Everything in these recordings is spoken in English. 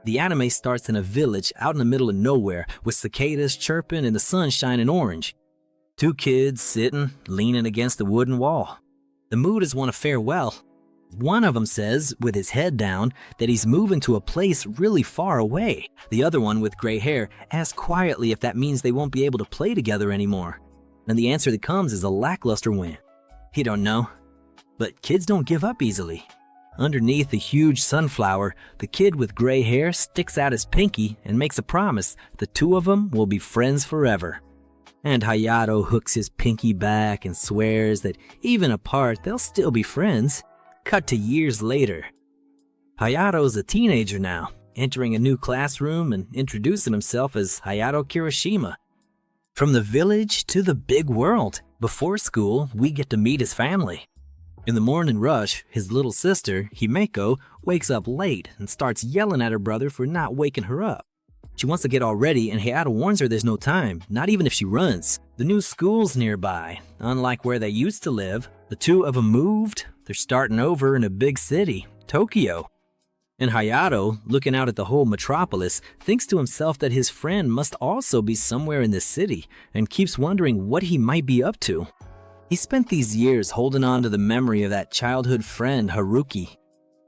The anime starts in a village out in the middle of nowhere with cicadas chirping and the sun shining orange. Two kids sitting, leaning against a wooden wall. The mood is one of farewell. One of them says, with his head down, that he's moving to a place really far away. The other one, with gray hair, asks quietly if that means they won't be able to play together anymore. And the answer that comes is a lackluster win. He don't know. But kids don't give up easily. Underneath the huge sunflower, the kid with gray hair sticks out his pinky and makes a promise the two of them will be friends forever. And Hayato hooks his pinky back and swears that even apart, they'll still be friends. Cut to years later. Hayato's a teenager now, entering a new classroom and introducing himself as Hayato Kirishima. From the village to the big world, before school, we get to meet his family. In the morning rush, his little sister, Himeko, wakes up late and starts yelling at her brother for not waking her up. She wants to get all ready and Hayato warns her there's no time, not even if she runs. The new school's nearby. Unlike where they used to live, the two of them moved. They're starting over in a big city, Tokyo. And Hayato, looking out at the whole metropolis, thinks to himself that his friend must also be somewhere in this city and keeps wondering what he might be up to. He spent these years holding on to the memory of that childhood friend, Haruki.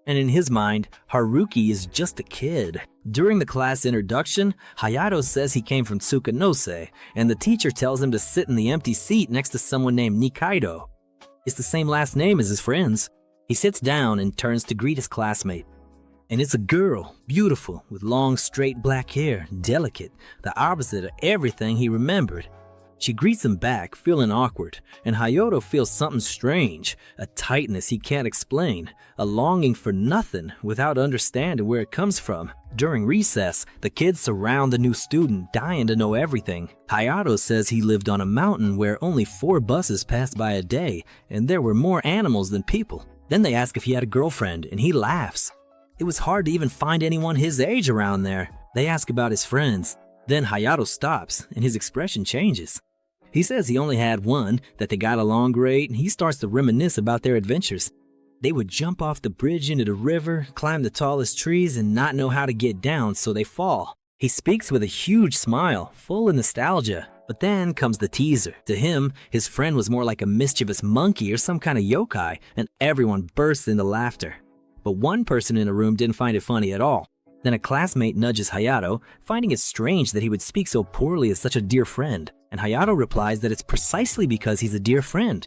And in his mind, Haruki is just a kid. During the class introduction, Hayato says he came from Tsukanose, and the teacher tells him to sit in the empty seat next to someone named Nikaido. It's the same last name as his friends. He sits down and turns to greet his classmate. And it's a girl, beautiful, with long straight black hair, delicate, the opposite of everything he remembered. She greets him back, feeling awkward, and Hayato feels something strange, a tightness he can't explain, a longing for nothing without understanding where it comes from. During recess, the kids surround the new student, dying to know everything. Hayato says he lived on a mountain where only 4 buses passed by a day, and there were more animals than people. Then they ask if he had a girlfriend, and he laughs. It was hard to even find anyone his age around there. They ask about his friends. Then Hayato stops, and his expression changes. He says he only had one, that they got along great, and he starts to reminisce about their adventures. They would jump off the bridge into the river, climb the tallest trees, and not know how to get down, so they fall. He speaks with a huge smile, full of nostalgia. But then comes the teaser. To him, his friend was more like a mischievous monkey or some kind of yokai, and everyone bursts into laughter. But one person in the room didn't find it funny at all. Then a classmate nudges Hayato, finding it strange that he would speak so poorly of such a dear friend. And Hayato replies that it's precisely because he's a dear friend.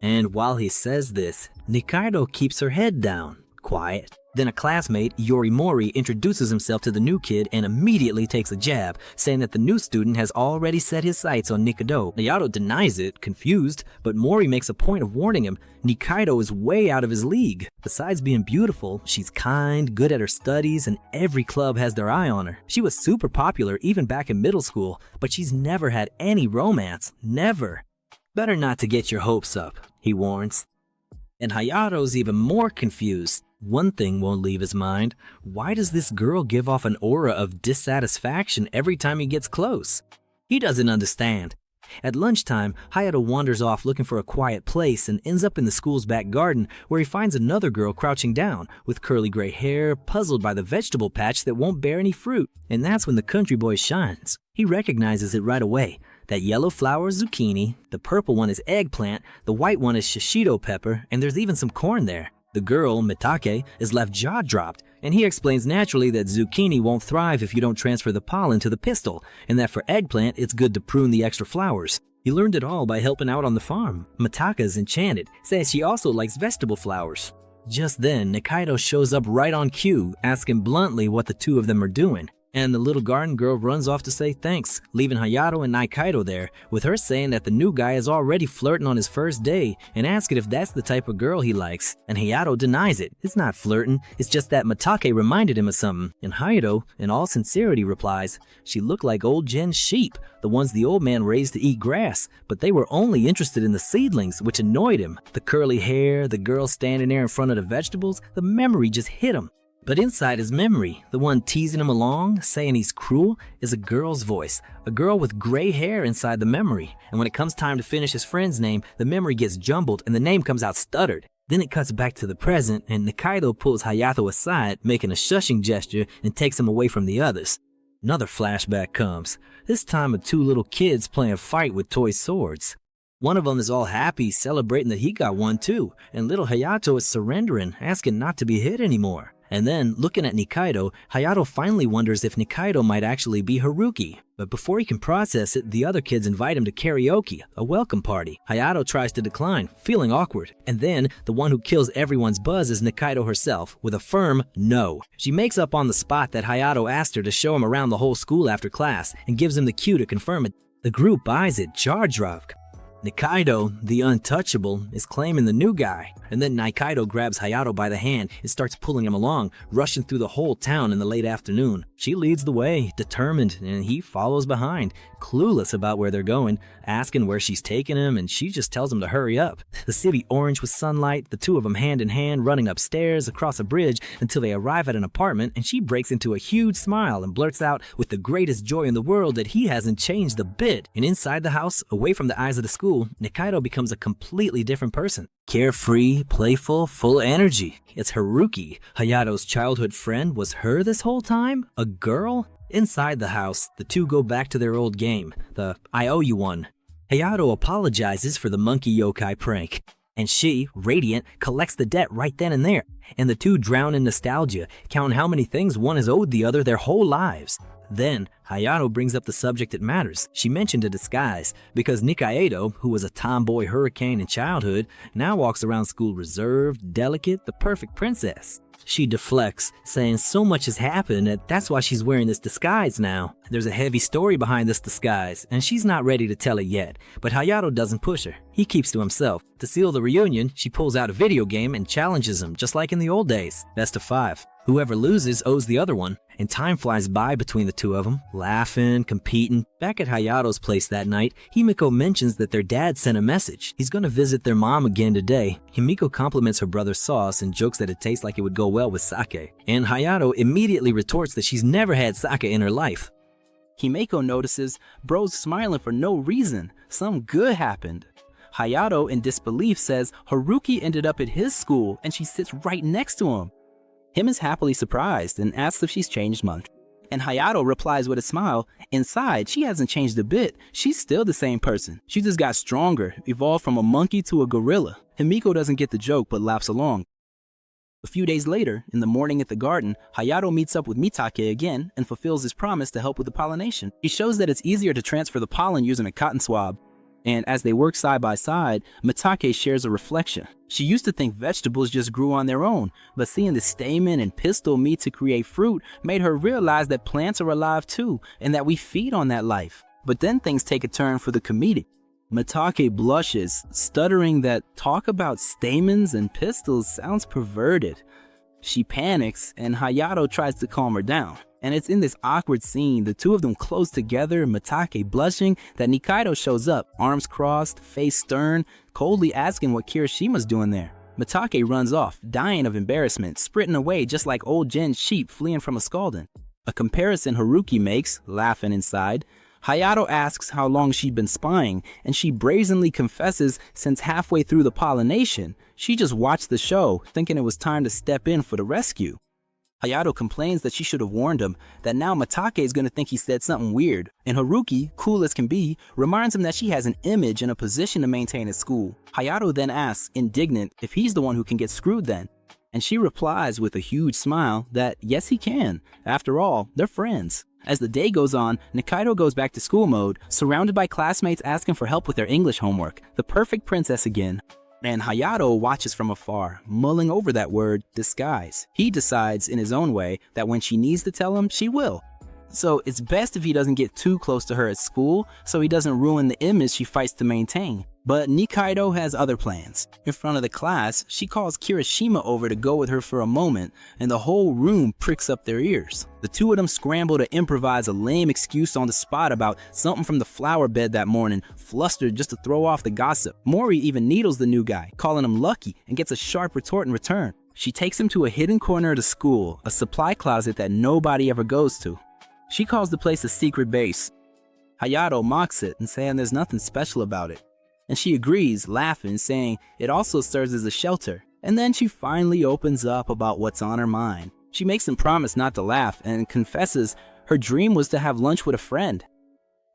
And while he says this, Nikaido keeps her head down, quiet. Then a classmate, Yorimori, introduces himself to the new kid and immediately takes a jab, saying that the new student has already set his sights on Nikaido. Hayato denies it, confused, but Mori makes a point of warning him Nikaido is way out of his league. Besides being beautiful, she's kind, good at her studies, and every club has their eye on her. She was super popular even back in middle school, but she's never had any romance, never. Better not to get your hopes up, he warns. And Hayato's even more confused. One thing won't leave his mind. Why does this girl give off an aura of dissatisfaction every time he gets close? He doesn't understand. At lunchtime, Hayato wanders off looking for a quiet place and ends up in the school's back garden where he finds another girl crouching down with curly gray hair, puzzled by the vegetable patch that won't bear any fruit. And that's when the country boy shines. He recognizes it right away. That yellow flower is zucchini, the purple one is eggplant, the white one is shishito pepper, and there's even some corn there. The girl, Mitake, is left jaw-dropped, and he explains naturally that zucchini won't thrive if you don't transfer the pollen to the pistil, and that for eggplant, it's good to prune the extra flowers. He learned it all by helping out on the farm. Mitake is enchanted, says she also likes vegetable flowers. Just then, Nikaido shows up right on cue, asking bluntly what the two of them are doing. And the little garden girl runs off to say thanks, leaving Hayato and Nikaido there, with her saying that the new guy is already flirting on his first day and asking if that's the type of girl he likes. And Hayato denies it. It's not flirting, it's just that Mitake reminded him of something. And Hayato, in all sincerity, replies, she looked like old Jen's sheep, the ones the old man raised to eat grass, but they were only interested in the seedlings, which annoyed him. The curly hair, the girl standing there in front of the vegetables, the memory just hit him. But inside his memory, the one teasing him along, saying he's cruel, is a girl's voice, a girl with gray hair inside the memory. And when it comes time to finish his friend's name, the memory gets jumbled and the name comes out stuttered. Then it cuts back to the present, and Nikaido pulls Hayato aside, making a shushing gesture, and takes him away from the others. Another flashback comes, this time of two little kids playing fight with toy swords. One of them is all happy, celebrating that he got one too, and little Hayato is surrendering, asking not to be hit anymore. And then, looking at Nikaido, Hayato finally wonders if Nikaido might actually be Haruki. But before he can process it, the other kids invite him to karaoke, a welcome party. Hayato tries to decline, feeling awkward. And then, the one who kills everyone's buzz is Nikaido herself, with a firm no. She makes up on the spot that Hayato asked her to show him around the whole school after class, and gives him the cue to confirm it. The group buys it, jaw-dropped. Nikaido, the untouchable, is claiming the new guy, and then Nikaido grabs Hayato by the hand and starts pulling him along, rushing through the whole town in the late afternoon. She leads the way, determined, and he follows behind, clueless about where they're going, asking where she's taking him, and she just tells him to hurry up. The city orange with sunlight, the two of them hand in hand running upstairs across a bridge until they arrive at an apartment, and she breaks into a huge smile and blurts out with the greatest joy in the world that he hasn't changed a bit. And inside the house, away from the eyes of the school, Nikaido becomes a completely different person. Carefree, playful, full energy. It's Haruki. Hayato's childhood friend was her this whole time? A girl? Inside the house, the two go back to their old game, the I owe you one. Hayato apologizes for the monkey yokai prank, and she, radiant, collects the debt right then and there. And the two drown in nostalgia, counting how many things one has owed the other their whole lives. Then, Hayato brings up the subject that matters. She mentioned a disguise, because Nikaido, who was a tomboy hurricane in childhood, now walks around school reserved, delicate, the perfect princess. She deflects, saying so much has happened that that's why she's wearing this disguise now. There's a heavy story behind this disguise, and she's not ready to tell it yet, but Hayato doesn't push her. He keeps to himself. To seal the reunion, she pulls out a video game and challenges him, just like in the old days. Best of 5. Whoever loses owes the other one, and time flies by between the two of them, laughing, competing. Back at Hayato's place that night, Himiko mentions that their dad sent a message. He's gonna visit their mom again today. Himiko compliments her brother's sauce and jokes that it tastes like it would go well with sake. And Hayato immediately retorts that she's never had sake in her life. Himiko notices bro's smiling for no reason. Some good happened. Hayato, in disbelief, says Haruki ended up at his school and she sits right next to him. Him is happily surprised and asks if she's changed much. And Hayato replies with a smile, inside, she hasn't changed a bit. She's still the same person. She just got stronger, evolved from a monkey to a gorilla. Himiko doesn't get the joke but laughs along. A few days later, in the morning at the garden, Hayato meets up with Mitake again and fulfills his promise to help with the pollination. He shows that it's easier to transfer the pollen using a cotton swab. And as they work side by side, Mitake shares a reflection. She used to think vegetables just grew on their own, but seeing the stamen and pistil meet to create fruit made her realize that plants are alive too, and that we feed on that life. But then things take a turn for the comedic. Mitake blushes, stuttering that talk about stamens and pistils sounds perverted. She panics, and Hayato tries to calm her down. And it's in this awkward scene, the two of them close together, Mitake blushing, that Nikaido shows up, arms crossed, face stern, coldly asking what Kirishima's doing there. Mitake runs off, dying of embarrassment, sprinting away just like old Gen's sheep fleeing from a scalding. A comparison Haruki makes, laughing inside. Hayato asks how long she'd been spying, and she brazenly confesses since halfway through the pollination, she just watched the show, thinking it was time to step in for the rescue. Hayato complains that she should have warned him, that now Mitake is going to think he said something weird, and Haruki, cool as can be, reminds him that she has an image and a position to maintain at school. Hayato then asks, indignant, if he's the one who can get screwed then. And she replies with a huge smile that yes he can, after all, they're friends. As the day goes on, Nikaido goes back to school mode, surrounded by classmates asking for help with their English homework, the perfect princess again. And Hayato watches from afar, mulling over that word, disguise. He decides, in his own way, that when she needs to tell him, she will. So it's best if he doesn't get too close to her at school, so he doesn't ruin the image she fights to maintain. But Nikaido has other plans. In front of the class, she calls Kirishima over to go with her for a moment, and the whole room pricks up their ears. The two of them scramble to improvise a lame excuse on the spot about something from the flower bed that morning, flustered just to throw off the gossip. Mori even needles the new guy, calling him lucky, and gets a sharp retort in return. She takes him to a hidden corner of the school, a supply closet that nobody ever goes to. She calls the place a secret base. Hayato mocks it and saying there's nothing special about it. And she agrees, laughing, saying it also serves as a shelter. And then she finally opens up about what's on her mind. She makes him promise not to laugh and confesses her dream was to have lunch with a friend.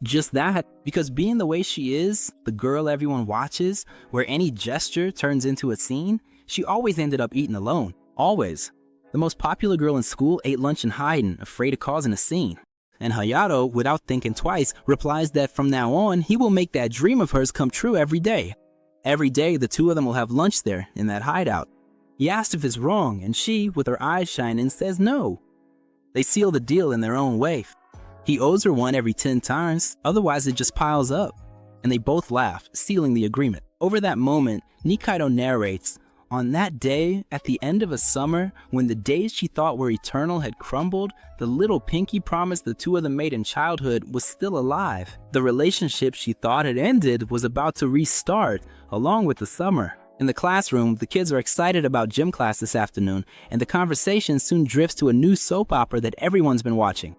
Just that, because being the way she is, the girl everyone watches, where any gesture turns into a scene, she always ended up eating alone. Always. The most popular girl in school ate lunch in hiding, afraid of causing a scene. And Hayato, without thinking twice, replies that from now on, he will make that dream of hers come true every day. Every day, the two of them will have lunch there, in that hideout. He asks if it's wrong, and she, with her eyes shining, says no. They seal the deal in their own way. He owes her one every 10 times, otherwise it just piles up. And they both laugh, sealing the agreement. Over that moment, Nikaido narrates, on that day, at the end of a summer, when the days she thought were eternal had crumbled, the little pinky promise the two of them made in childhood was still alive. The relationship she thought had ended was about to restart, along with the summer. In the classroom, the kids are excited about gym class this afternoon, and the conversation soon drifts to a new soap opera that everyone's been watching.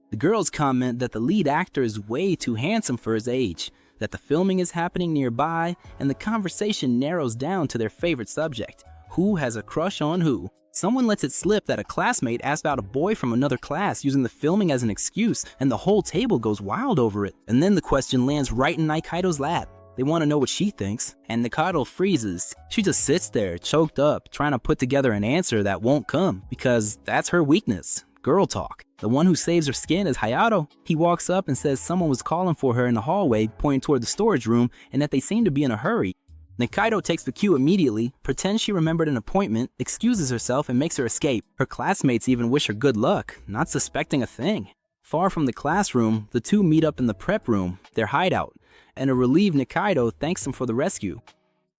The girls comment that the lead actor is way too handsome for his age, that the filming is happening nearby, and the conversation narrows down to their favorite subject. Who has a crush on who? Someone lets it slip that a classmate asked about a boy from another class using the filming as an excuse, and the whole table goes wild over it. And then the question lands right in Nikaido's lap. They want to know what she thinks, and Nikaido freezes. She just sits there, choked up, trying to put together an answer that won't come, because that's her weakness. Girl talk. The one who saves her skin is Hayato. He walks up and says someone was calling for her in the hallway, pointing toward the storage room, and that they seem to be in a hurry. Nikaido takes the cue immediately, pretends she remembered an appointment, excuses herself, and makes her escape. Her classmates even wish her good luck, not suspecting a thing. Far from the classroom, the two meet up in the prep room, their hideout, and a relieved Nikaido thanks them for the rescue.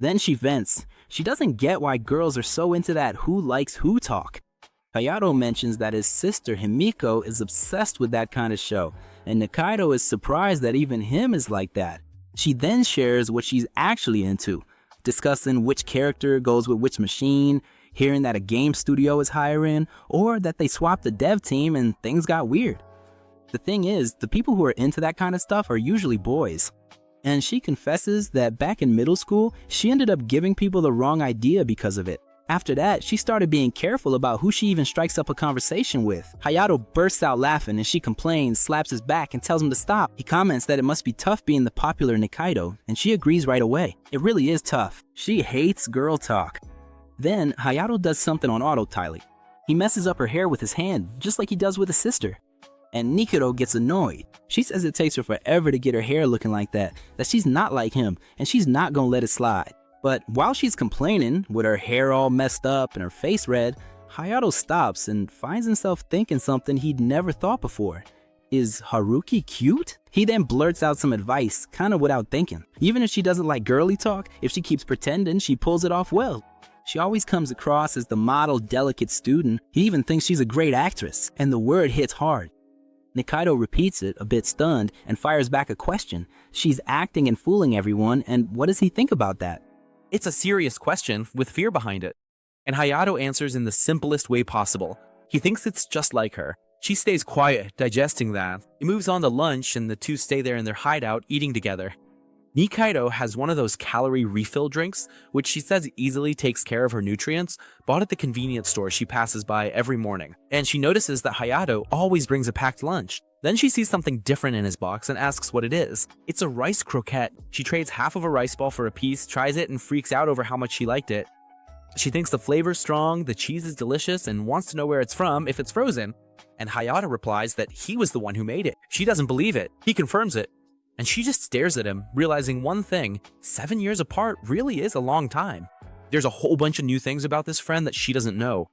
Then she vents. She doesn't get why girls are so into that who likes who talk. Hayato mentions that his sister Himiko is obsessed with that kind of show, and Nikaido is surprised that even him is like that. She then shares what she's actually into, discussing which character goes with which machine, hearing that a game studio is hiring, or that they swapped the dev team and things got weird. The thing is, the people who are into that kind of stuff are usually boys. And she confesses that back in middle school, she ended up giving people the wrong idea because of it. After that, she started being careful about who she even strikes up a conversation with. Hayato bursts out laughing and she complains, slaps his back, and tells him to stop. He comments that it must be tough being the popular Nikaido, and she agrees right away. It really is tough. She hates girl talk. Then, Hayato does something on autopilot. He messes up her hair with his hand, just like he does with his sister. And Nikaido gets annoyed. She says it takes her forever to get her hair looking like that she's not like him, and she's not gonna let it slide. But while she's complaining, with her hair all messed up and her face red, Hayato stops and finds himself thinking something he'd never thought before. Is Haruki cute? He then blurts out some advice, kinda without thinking. Even if she doesn't like girly talk, if she keeps pretending, she pulls it off well. She always comes across as the model, delicate student. He even thinks she's a great actress, and the word hits hard. Nikaido repeats it, a bit stunned, and fires back a question. She's acting and fooling everyone, and what does he think about that? It's a serious question with fear behind it. And Hayato answers in the simplest way possible. He thinks it's just like her. She stays quiet, digesting that. It moves on to lunch, and the two stay there in their hideout, eating together. Nikaido has one of those calorie refill drinks, which she says easily takes care of her nutrients, bought at the convenience store she passes by every morning. And she notices that Hayato always brings a packed lunch. Then she sees something different in his box and asks what it is. It's a rice croquette. She trades half of a rice ball for a piece, tries it, and freaks out over how much she liked it. She thinks the flavor's strong, the cheese is delicious, and wants to know where it's from if it's frozen. And Hayato replies that he was the one who made it. She doesn't believe it. He confirms it. And she just stares at him, realizing one thing: 7 years apart really is a long time. There's a whole bunch of new things about this friend that she doesn't know.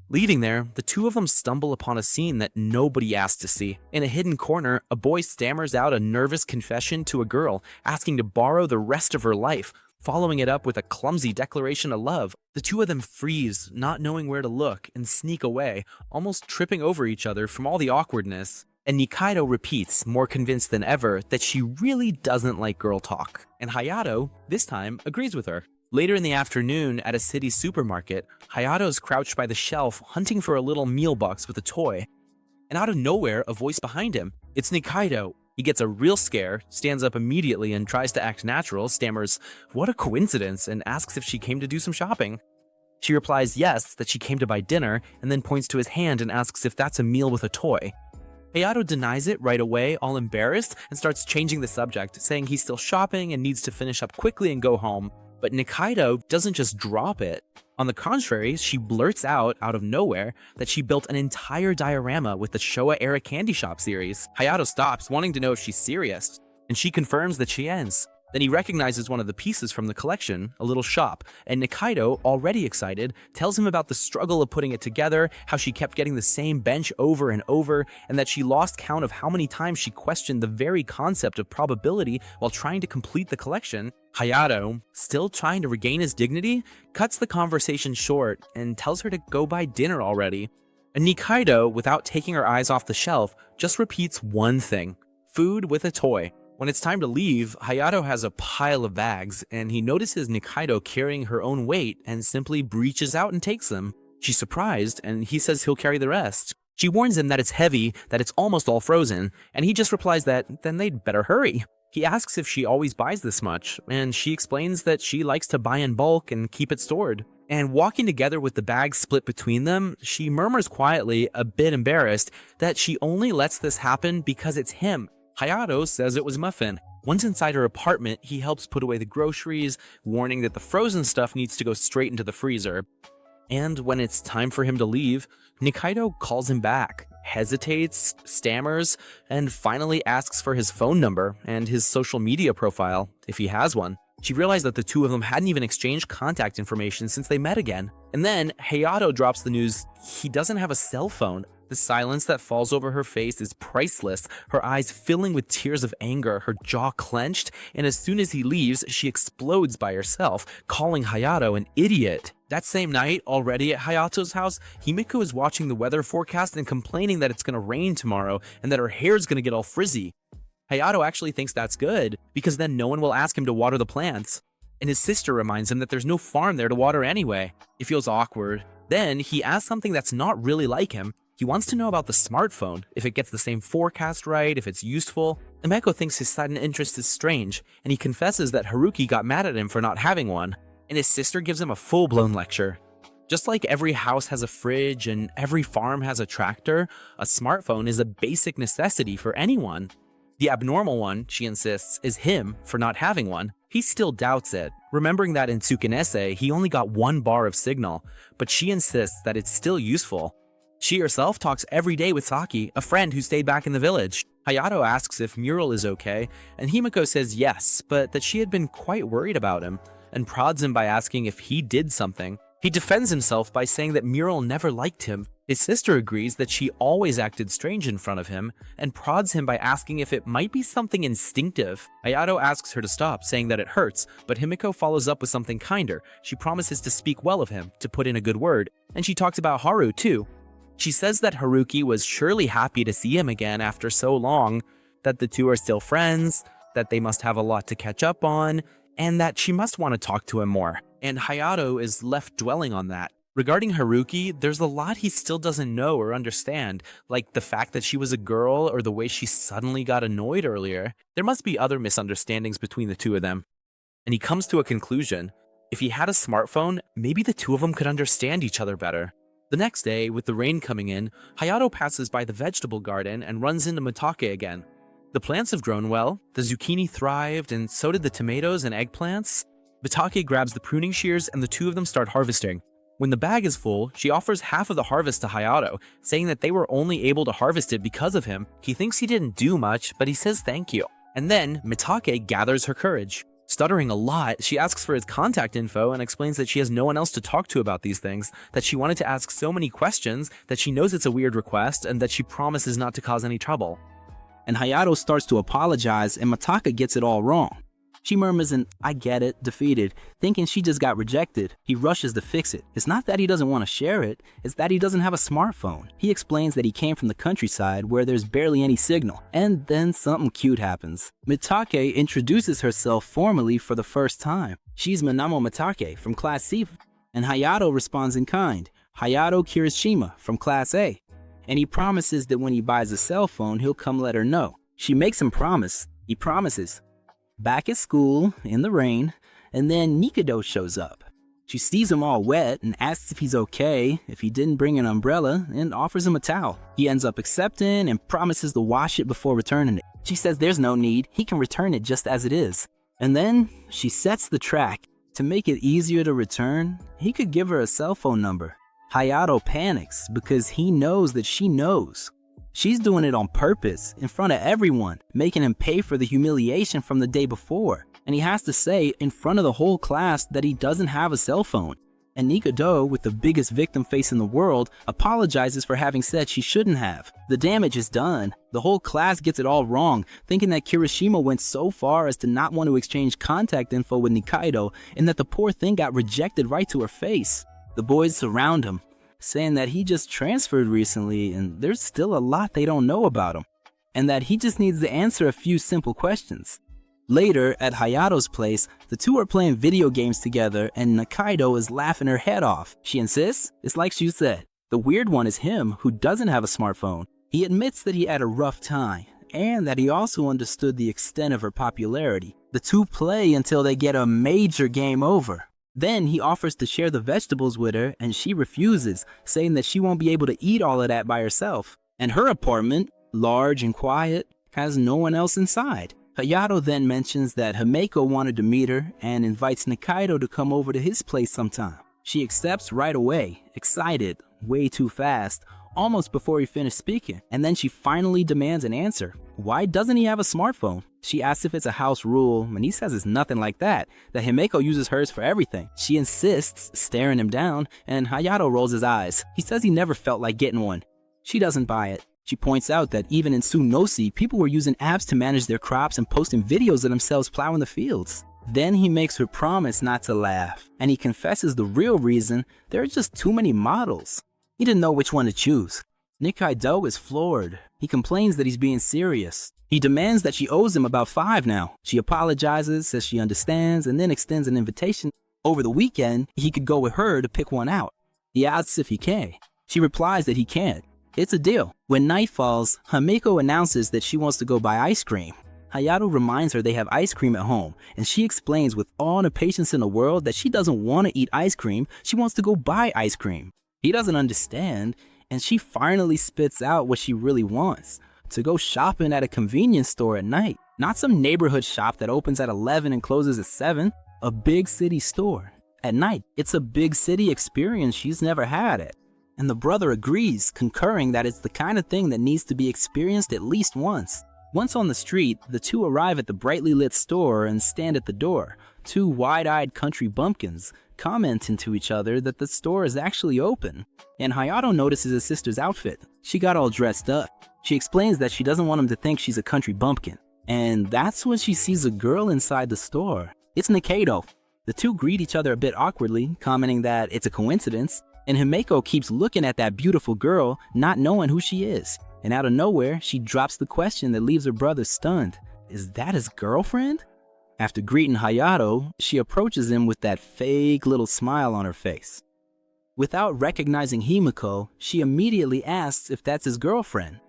Leaving there, the two of them stumble upon a scene that nobody asked to see. In a hidden corner, a boy stammers out a nervous confession to a girl, asking to borrow the rest of her life, following it up with a clumsy declaration of love. The two of them freeze, not knowing where to look, and sneak away, almost tripping over each other from all the awkwardness. And Nikaido repeats, more convinced than ever, that she really doesn't like girl talk. And Hayato, this time, agrees with her. Later in the afternoon, at a city supermarket, Hayato's crouched by the shelf, hunting for a little meal box with a toy. And out of nowhere, a voice behind him. It's Nikaido. He gets a real scare, stands up immediately and tries to act natural, stammers, "What a coincidence," and asks if she came to do some shopping. She replies yes, that she came to buy dinner, and then points to his hand and asks if that's a meal with a toy. Hayato denies it right away, all embarrassed, and starts changing the subject, saying he's still shopping and needs to finish up quickly and go home. But Nikaido doesn't just drop it. On the contrary, she blurts out of nowhere, that she built an entire diorama with the Showa-era candy shop series. Hayato stops, wanting to know if she's serious, and she confirms that she is. Then he recognizes one of the pieces from the collection, a little shop, and Nikaido, already excited, tells him about the struggle of putting it together, how she kept getting the same bench over and over, and that she lost count of how many times she questioned the very concept of probability while trying to complete the collection. Hayato, still trying to regain his dignity, cuts the conversation short and tells her to go buy dinner already. And Nikaido, without taking her eyes off the shelf, just repeats one thing: food with a toy. When it's time to leave, Hayato has a pile of bags, and he notices Nikaido carrying her own weight and simply reaches out and takes them. She's surprised, and he says he'll carry the rest. She warns him that it's heavy, that it's almost all frozen, and he just replies that then they'd better hurry. He asks if she always buys this much, and she explains that she likes to buy in bulk and keep it stored. And walking together with the bags split between them, she murmurs quietly, a bit embarrassed, that she only lets this happen because it's him. Hayato says it was Muffin. Once inside her apartment, he helps put away the groceries, warning that the frozen stuff needs to go straight into the freezer. And when it's time for him to leave, Nikaido calls him back, hesitates, stammers, and finally asks for his phone number and his social media profile, if he has one. She realized that the two of them hadn't even exchanged contact information since they met again. And then Hayato drops the news he doesn't have a cell phone. The silence that falls over her face is priceless, her eyes filling with tears of anger, her jaw clenched, and as soon as he leaves, she explodes by herself, calling Hayato an idiot. That same night, already at Hayato's house, Himiko is watching the weather forecast and complaining that it's gonna rain tomorrow and that her hair's gonna get all frizzy. Hayato actually thinks that's good, because then no one will ask him to water the plants. And his sister reminds him that there's no farm there to water anyway. He feels awkward. Then he asks something that's not really like him. He wants to know about the smartphone, if it gets the same forecast right, if it's useful. Himeko thinks his sudden interest is strange, and he confesses that Haruki got mad at him for not having one, and his sister gives him a full-blown lecture. Just like every house has a fridge and every farm has a tractor, a smartphone is a basic necessity for anyone. The abnormal one, she insists, is him for not having one. He still doubts it, remembering that in Tsukinese he only got 1 bar of signal, but she insists that it's still useful. She herself talks every day with Saki, a friend who stayed back in the village. Hayato asks if Mural is okay, and Himiko says yes, but that she had been quite worried about him, and prods him by asking if he did something. He defends himself by saying that Mural never liked him. His sister agrees that she always acted strange in front of him, and prods him by asking if it might be something instinctive. Hayato asks her to stop, saying that it hurts, but Himiko follows up with something kinder. She promises to speak well of him, to put in a good word, and she talks about Haru too. She says that Haruki was surely happy to see him again after so long, that the two are still friends, that they must have a lot to catch up on, and that she must want to talk to him more. And Hayato is left dwelling on that. Regarding Haruki, there's a lot he still doesn't know or understand, like the fact that she was a girl or the way she suddenly got annoyed earlier. There must be other misunderstandings between the two of them. And he comes to a conclusion. If he had a smartphone, maybe the two of them could understand each other better. The next day, with the rain coming in, Hayato passes by the vegetable garden and runs into Mitake again. The plants have grown well, the zucchini thrived, and so did the tomatoes and eggplants. Mitake grabs the pruning shears and the two of them start harvesting. When the bag is full, she offers half of the harvest to Hayato, saying that they were only able to harvest it because of him. He thinks he didn't do much, but he says thank you. And then, Mitake gathers her courage. Stuttering a lot, she asks for his contact info and explains that she has no one else to talk to about these things, that she wanted to ask so many questions, that she knows it's a weird request, and that she promises not to cause any trouble. And Hayato starts to apologize, and Mitake gets it all wrong. She murmurs an "I get it," defeated, thinking she just got rejected. He rushes to fix it. It's not that he doesn't want to share it, it's that he doesn't have a smartphone. He explains that he came from the countryside where there's barely any signal, and then something cute happens. Mitake introduces herself formally for the first time. She's Minamo Mitake from Class C, and Hayato responds in kind, Hayato Kirishima from Class A. And he promises that when he buys a cell phone, he'll come let her know. She makes him promise. He promises. Back at school, in the rain, and then Nikaido shows up. She sees him all wet and asks if he's okay, if he didn't bring an umbrella, and offers him a towel. He ends up accepting and promises to wash it before returning it. She says there's no need, he can return it just as it is. And then she sets the track. To make it easier to return, he could give her a cell phone number. Hayato panics because he knows that she knows. She's doing it on purpose, in front of everyone, making him pay for the humiliation from the day before. And he has to say in front of the whole class that he doesn't have a cell phone. And Nikado, with the biggest victim face in the world, apologizes for having said she shouldn't have. The damage is done. The whole class gets it all wrong, thinking that Kirishima went so far as to not want to exchange contact info with Nikaido, and that the poor thing got rejected right to her face. The boys surround him, saying that he just transferred recently and there's still a lot they don't know about him, and that he just needs to answer a few simple questions. Later, at Hayato's place, the two are playing video games together and Nikaido is laughing her head off. She insists, it's like she said. The weird one is him, who doesn't have a smartphone. He admits that he had a rough time, and that he also understood the extent of her popularity. The two play until they get a major game over. Then he offers to share the vegetables with her and she refuses, saying that she won't be able to eat all of that by herself. And her apartment, large and quiet, has no one else inside. Hayato then mentions that Himeko wanted to meet her and invites Nikaido to come over to his place sometime. She accepts right away, excited, way too fast, almost before he finished speaking, and then she finally demands an answer. Why doesn't he have a smartphone? She asks if it's a house rule, and he says it's nothing like that Himeko uses hers for everything. She insists, staring him down, and Hayato rolls his eyes. He says he never felt like getting one. She doesn't buy it. She points out that even in Tsunosi, people were using apps to manage their crops and posting videos of themselves plowing the fields. Then he makes her promise not to laugh, and he confesses the real reason: there are just too many models. He didn't know which one to choose. Nikaido is floored. He complains that he's being serious. He demands that she owes him about 5 now. She apologizes, says she understands, and then extends an invitation. Over the weekend, he could go with her to pick one out. He asks if he can. She replies that he can't. It's a deal. When night falls, Himeko announces that she wants to go buy ice cream. Hayato reminds her they have ice cream at home, and she explains with all the patience in the world that she doesn't want to eat ice cream, she wants to go buy ice cream. He doesn't understand, and she finally spits out what she really wants: to go shopping at a convenience store at night. Not some neighborhood shop that opens at 11 and closes at 7, a big city store. At night, it's a big city experience she's never had it. And the brother agrees, concurring that it's the kind of thing that needs to be experienced at least once. Once on the street, the two arrive at the brightly lit store and stand at the door, 2 wide-eyed country bumpkins, commenting to each other that the store is actually open. And Hayato notices his sister's outfit. She got all dressed up. She explains that she doesn't want him to think she's a country bumpkin. And that's when she sees a girl inside the store. It's Nikaido. The two greet each other a bit awkwardly, commenting that it's a coincidence. And Himeko keeps looking at that beautiful girl, not knowing who she is. And out of nowhere, she drops the question that leaves her brother stunned. Is that his girlfriend? After greeting Hayato, she approaches him with that fake little smile on her face. Without recognizing Himeko, she immediately asks if that's his girlfriend.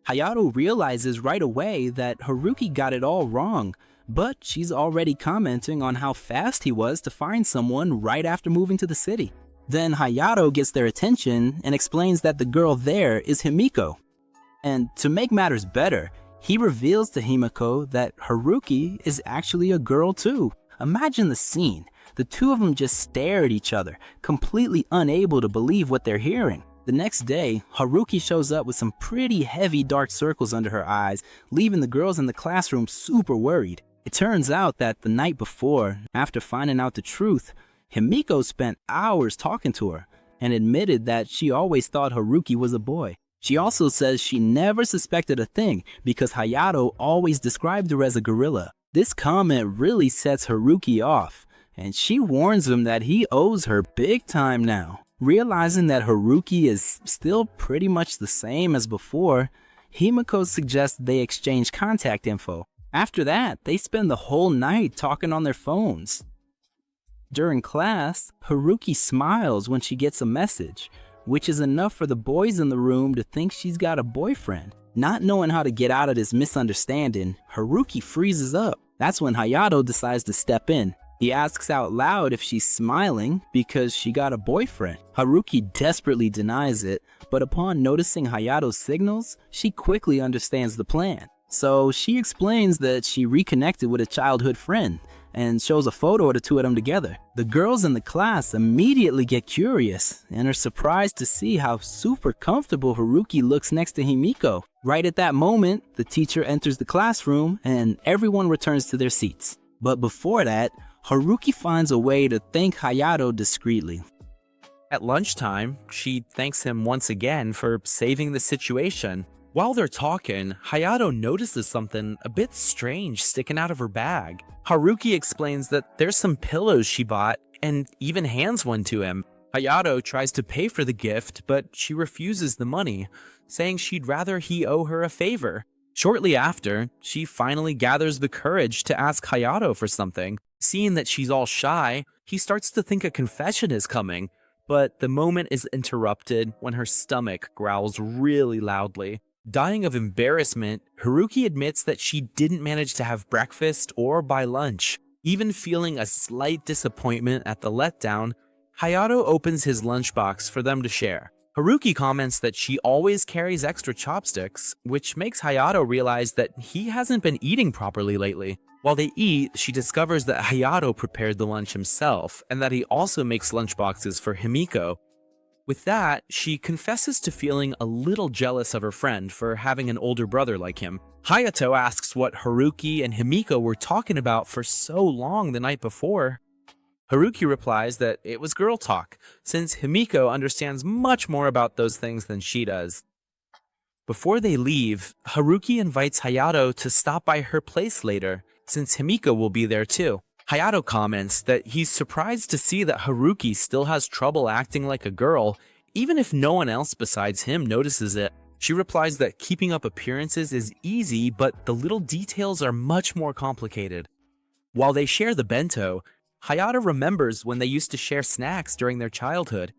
Hayato realizes right away that Haruki got it all wrong, but she's already commenting on how fast he was to find someone right after moving to the city. Then Hayato gets their attention and explains that the girl there is Himeko. And to make matters better, he reveals to Himeko that Haruki is actually a girl too. Imagine the scene. The two of them just stare at each other, completely unable to believe what they're hearing. The next day, Haruki shows up with some pretty heavy dark circles under her eyes, leaving the girls in the classroom super worried. It turns out that the night before, after finding out the truth, Himeko spent hours talking to her and admitted that she always thought Haruki was a boy. She also says she never suspected a thing because Hayato always described her as a gorilla. This comment really sets Haruki off, and she warns him that he owes her big time now. Realizing that Haruki is still pretty much the same as before, Himeko suggests they exchange contact info. After that, they spend the whole night talking on their phones. During class, Haruki smiles when she gets a message, which is enough for the boys in the room to think she's got a boyfriend. Not knowing how to get out of this misunderstanding, Haruki freezes up. That's when Hayato decides to step in. He asks out loud if she's smiling because she got a boyfriend. Haruki desperately denies it, but upon noticing Hayato's signals, she quickly understands the plan. So she explains that she reconnected with a childhood friend and shows a photo of the two of them together. The girls in the class immediately get curious and are surprised to see how super comfortable Haruki looks next to Himiko. Right at that moment, the teacher enters the classroom and everyone returns to their seats. But before that, Haruki finds a way to thank Hayato discreetly. At lunchtime, she thanks him once again for saving the situation. While they're talking, Hayato notices something a bit strange sticking out of her bag. Haruki explains that there's some pillows she bought and even hands one to him. Hayato tries to pay for the gift, but she refuses the money, saying she'd rather he owe her a favor. Shortly after, she finally gathers the courage to ask Hayato for something. Seeing that she's all shy, he starts to think a confession is coming, but the moment is interrupted when her stomach growls really loudly. Dying of embarrassment, Haruki admits that she didn't manage to have breakfast or buy lunch. Even feeling a slight disappointment at the letdown, Hayato opens his lunchbox for them to share. Haruki comments that she always carries extra chopsticks, which makes Hayato realize that he hasn't been eating properly lately. While they eat, she discovers that Hayato prepared the lunch himself, and that he also makes lunchboxes for Himiko. With that, she confesses to feeling a little jealous of her friend for having an older brother like him. Hayato asks what Haruki and Himiko were talking about for so long the night before. Haruki replies that it was girl talk, since Himiko understands much more about those things than she does. Before they leave, Haruki invites Hayato to stop by her place later, since Himiko will be there too. Hayato comments that he's surprised to see that Haruki still has trouble acting like a girl, even if no one else besides him notices it. She replies that keeping up appearances is easy, but the little details are much more complicated. While they share the bento, Hayato remembers when they used to share snacks during their childhood.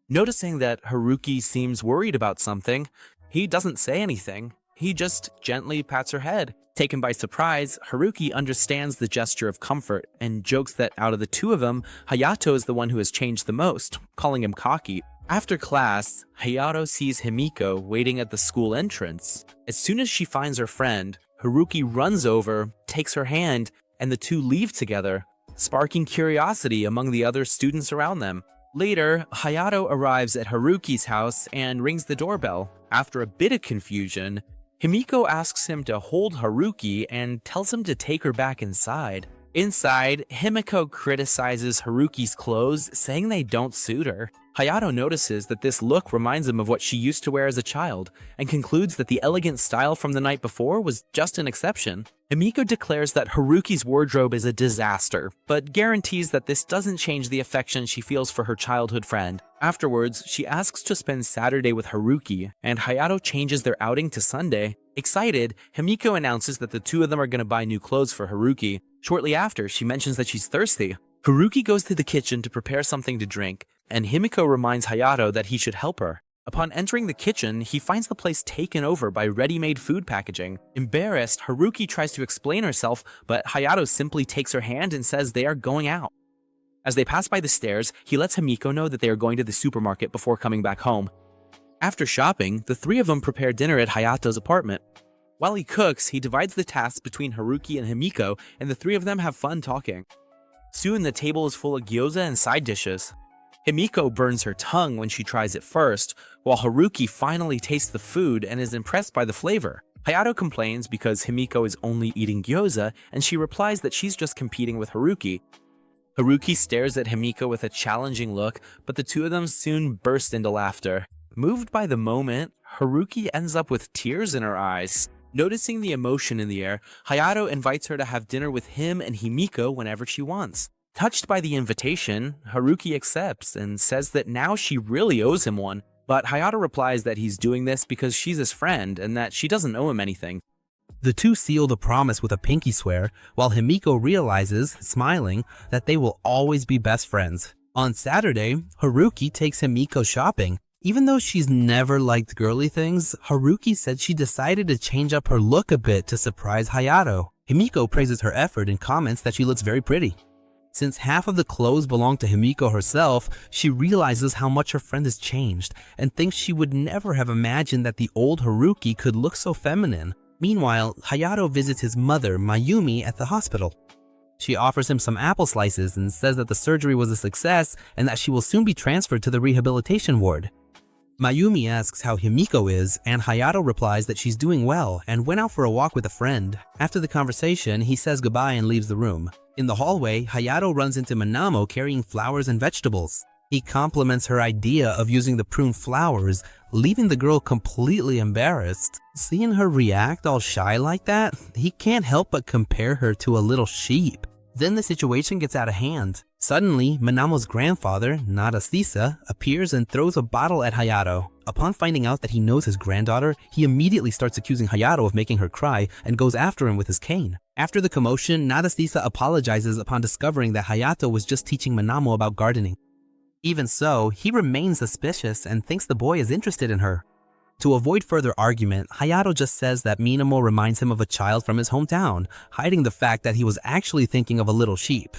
Noticing that Haruki seems worried about something, he doesn't say anything. He just gently pats her head. Taken by surprise, Haruki understands the gesture of comfort and jokes that out of the two of them, Hayato is the one who has changed the most, calling him cocky. After class, Hayato sees Himiko waiting at the school entrance. As soon as she finds her friend, Haruki runs over, takes her hand, and the two leave together, sparking curiosity among the other students around them. Later, Hayato arrives at Haruki's house and rings the doorbell. After a bit of confusion, Himiko asks him to hold Haruki and tells him to take her back inside. Inside, Himiko criticizes Haruki's clothes, saying they don't suit her. Hayato notices that this look reminds him of what she used to wear as a child, and concludes that the elegant style from the night before was just an exception. Himiko declares that Haruki's wardrobe is a disaster, but guarantees that this doesn't change the affection she feels for her childhood friend. Afterwards, she asks to spend Saturday with Haruki, and Hayato changes their outing to Sunday. Excited, Himiko announces that the two of them are going to buy new clothes for Haruki. Shortly after, she mentions that she's thirsty. Haruki goes to the kitchen to prepare something to drink, and Himiko reminds Hayato that he should help her. Upon entering the kitchen, he finds the place taken over by ready-made food packaging. Embarrassed, Haruki tries to explain herself, but Hayato simply takes her hand and says they are going out. As they pass by the stairs, he lets Himiko know that they are going to the supermarket before coming back home. After shopping, the three of them prepare dinner at Hayato's apartment. While he cooks, he divides the tasks between Haruki and Himiko, and the three of them have fun talking. Soon the table is full of gyoza and side dishes. Himiko burns her tongue when she tries it first, while Haruki finally tastes the food and is impressed by the flavor. Hayato complains because Himiko is only eating gyoza, and she replies that she's just competing with Haruki. Haruki stares at Himiko with a challenging look, but the two of them soon burst into laughter. Moved by the moment, Haruki ends up with tears in her eyes. Noticing the emotion in the air, Hayato invites her to have dinner with him and Himiko whenever she wants. Touched by the invitation, Haruki accepts and says that now she really owes him one, but Hayato replies that he's doing this because she's his friend and that she doesn't owe him anything. The two seal the promise with a pinky swear, while Himiko realizes, smiling, that they will always be best friends. On Saturday, Haruki takes Himiko shopping. Even though she's never liked girly things, Haruki said she decided to change up her look a bit to surprise Hayato. Himiko praises her effort and comments that she looks very pretty. Since half of the clothes belong to Himiko herself, she realizes how much her friend has changed and thinks she would never have imagined that the old Haruki could look so feminine. Meanwhile, Hayato visits his mother, Mayumi, at the hospital. She offers him some apple slices and says that the surgery was a success and that she will soon be transferred to the rehabilitation ward. Mayumi asks how Himiko is, and Hayato replies that she's doing well and went out for a walk with a friend. After the conversation, he says goodbye and leaves the room. In the hallway, Hayato runs into Minamo carrying flowers and vegetables. He compliments her idea of using the prune flowers, leaving the girl completely embarrassed. Seeing her react all shy like that, he can't help but compare her to a little sheep. Then the situation gets out of hand. Suddenly, Minamo's grandfather, Nadasisa, appears and throws a bottle at Hayato. Upon finding out that he knows his granddaughter, he immediately starts accusing Hayato of making her cry and goes after him with his cane. After the commotion, Nadasisa apologizes upon discovering that Hayato was just teaching Minamo about gardening. Even so, he remains suspicious and thinks the boy is interested in her. To avoid further argument, Hayato just says that Minamo reminds him of a child from his hometown, hiding the fact that he was actually thinking of a little sheep.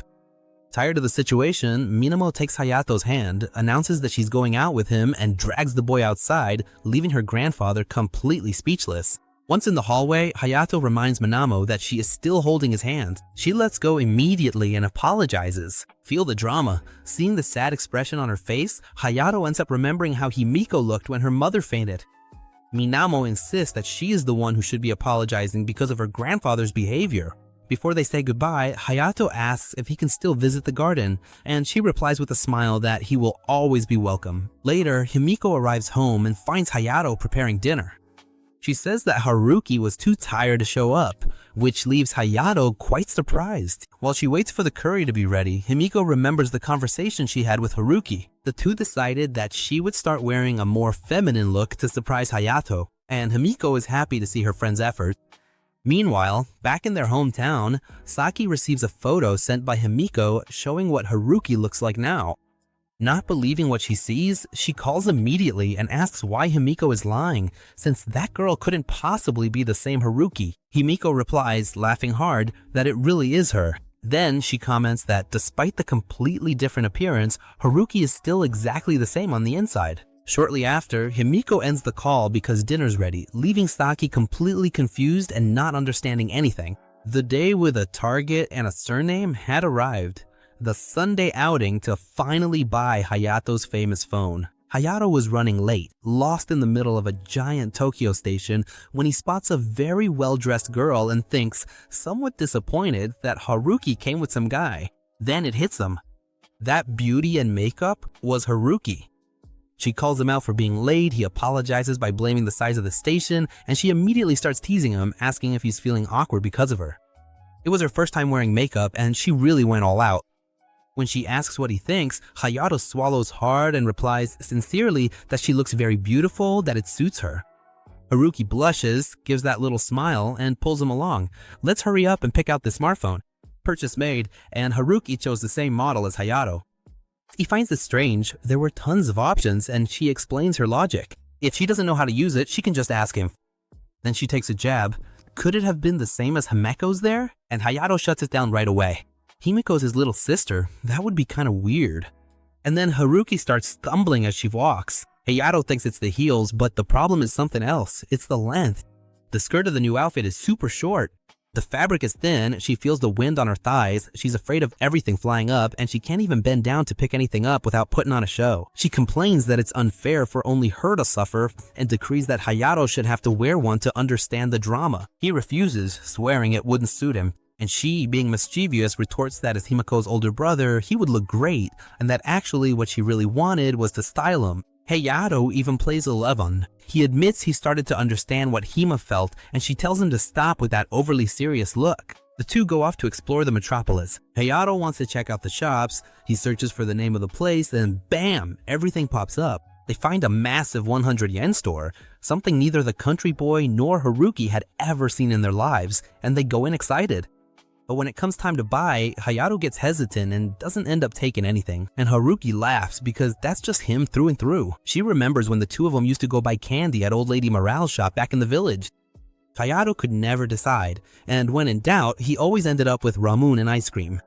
Tired of the situation, Minamo takes Hayato's hand, announces that she's going out with him, and drags the boy outside, leaving her grandfather completely speechless. Once in the hallway, Hayato reminds Minamo that she is still holding his hand. She lets go immediately and apologizes. Feel the drama. Seeing the sad expression on her face, Hayato ends up remembering how Himiko looked when her mother fainted. Minamo insists that she is the one who should be apologizing because of her grandfather's behavior. Before they say goodbye, Hayato asks if he can still visit the garden, and she replies with a smile that he will always be welcome. Later, Himiko arrives home and finds Hayato preparing dinner. She says that Haruki was too tired to show up, which leaves Hayato quite surprised. While she waits for the curry to be ready, Himiko remembers the conversation she had with Haruki. The two decided that she would start wearing a more feminine look to surprise Hayato, and Himiko is happy to see her friend's effort. Meanwhile, back in their hometown, Saki receives a photo sent by Himiko showing what Haruki looks like now. Not believing what she sees, she calls immediately and asks why Himiko is lying, since that girl couldn't possibly be the same Haruki. Himiko replies, laughing hard, that it really is her. Then she comments that despite the completely different appearance, Haruki is still exactly the same on the inside. Shortly after, Himiko ends the call because dinner's ready, leaving Saki completely confused and not understanding anything. The day with a target and a surname had arrived. The Sunday outing to finally buy Hayato's famous phone. Hayato was running late, lost in the middle of a giant Tokyo station, when he spots a very well-dressed girl and thinks, somewhat disappointed, that Haruki came with some guy. Then it hits him. That beauty and makeup was Haruki. She calls him out for being late, he apologizes by blaming the size of the station, and she immediately starts teasing him, asking if he's feeling awkward because of her. It was her first time wearing makeup, and she really went all out. When she asks what he thinks, Hayato swallows hard and replies sincerely that she looks very beautiful, that it suits her. Haruki blushes, gives that little smile, and pulls him along. Let's hurry up and pick out the smartphone. Purchase made, and Haruki chose the same model as Hayato. He finds this strange. There were tons of options, and she explains her logic. If she doesn't know how to use it, she can just ask him. Then she takes a jab. Could it have been the same as Himeko's there? And Hayato shuts it down right away. Himiko's his little sister. That would be kind of weird. And then Haruki starts stumbling as she walks. Hayato thinks it's the heels, but the problem is something else. It's the length. The skirt of the new outfit is super short. The fabric is thin, she feels the wind on her thighs, she's afraid of everything flying up, and she can't even bend down to pick anything up without putting on a show. She complains that it's unfair for only her to suffer, and decrees that Hayato should have to wear one to understand the drama. He refuses, swearing it wouldn't suit him. And she, being mischievous, retorts that as Himiko's older brother, he would look great, and that actually what she really wanted was to style him. Hayato even plays 11. He admits he started to understand what Hima felt, and she tells him to stop with that overly serious look. The two go off to explore the metropolis. Hayato wants to check out the shops, he searches for the name of the place, and bam! Everything pops up. They find a massive 100 yen store, something neither the country boy nor Haruki had ever seen in their lives, and they go in excited. But when it comes time to buy, Hayato gets hesitant and doesn't end up taking anything. And Haruki laughs because that's just him through and through. She remembers when the two of them used to go buy candy at Old Lady Morale's shop back in the village. Hayato could never decide, and when in doubt, he always ended up with ramen and ice cream.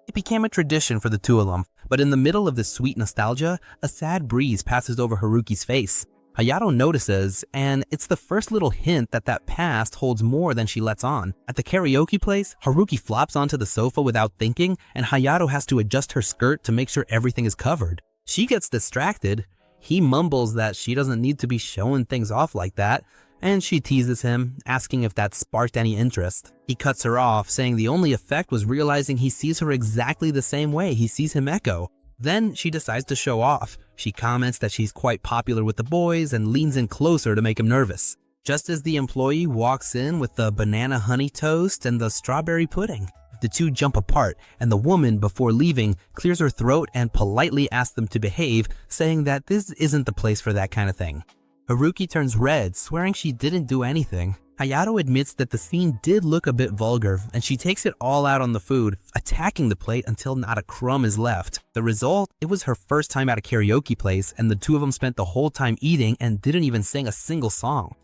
It became a tradition for the two of them, but in the middle of this sweet nostalgia, a sad breeze passes over Haruki's face. Hayato notices, and it's the first little hint that that past holds more than she lets on. At the karaoke place, Haruki flops onto the sofa without thinking, and Hayato has to adjust her skirt to make sure everything is covered. She gets distracted. He mumbles that she doesn't need to be showing things off like that, and she teases him, asking if that sparked any interest. He cuts her off, saying the only effect was realizing he sees her exactly the same way he sees him echo. Then she decides to show off. She comments that she's quite popular with the boys and leans in closer to make him nervous. Just as the employee walks in with the banana honey toast and the strawberry pudding, the two jump apart, and the woman, before leaving, clears her throat and politely asks them to behave, saying that this isn't the place for that kind of thing. Haruki turns red, swearing she didn't do anything. Hayato admits that the scene did look a bit vulgar, and she takes it all out on the food, attacking the plate until not a crumb is left. The result? It was her first time at a karaoke place, and the two of them spent the whole time eating and didn't even sing a single song.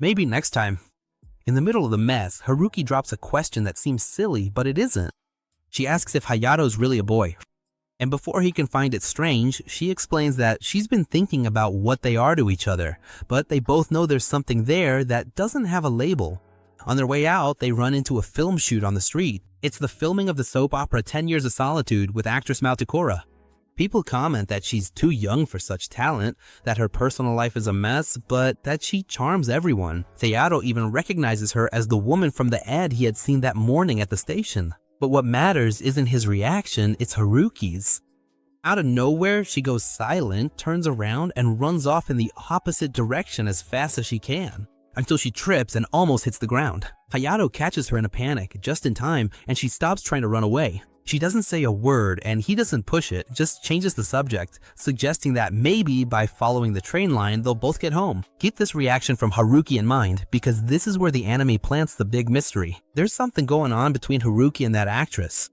Maybe next time. In the middle of the mess, Haruki drops a question that seems silly, but it isn't. She asks if Hayato's really a boy. And before he can find it strange, she explains that she's been thinking about what they are to each other, but they both know there's something there that doesn't have a label. On their way out, they run into a film shoot on the street. It's the filming of the soap opera 10 Years of Solitude with actress Maltikora. People comment that she's too young for such talent, that her personal life is a mess, but that she charms everyone. Hayato even recognizes her as the woman from the ad he had seen that morning at the station. But what matters isn't his reaction, it's Haruki's. Out of nowhere, she goes silent, turns around, and runs off in the opposite direction as fast as she can, until she trips and almost hits the ground. Hayato catches her in a panic, just in time, and she stops trying to run away. She doesn't say a word, and he doesn't push it, just changes the subject, suggesting that maybe by following the train line, they'll both get home. Keep this reaction from Haruki in mind, because this is where the anime plants the big mystery. There's something going on between Haruki and that actress.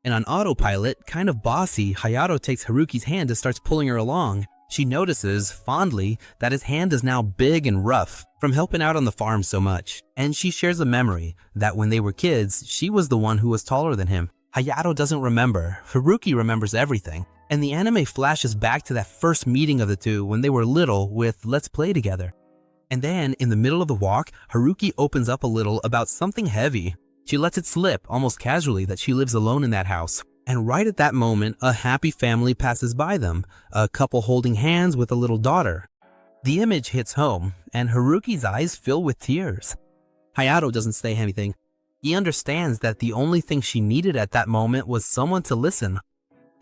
And on autopilot, kind of bossy, Hayato takes Haruki's hand and starts pulling her along. She notices, fondly, that his hand is now big and rough from helping out on the farm so much. And she shares a memory that when they were kids, she was the one who was taller than him. Hayato doesn't remember. Haruki remembers everything. And the anime flashes back to that first meeting of the two when they were little with "Let's play together." And then, in the middle of the walk, Haruki opens up a little about something heavy. She lets it slip, almost casually, that she lives alone in that house. And right at that moment, a happy family passes by them, a couple holding hands with a little daughter. The image hits home, and Haruki's eyes fill with tears. Hayato doesn't say anything. He understands that the only thing she needed at that moment was someone to listen.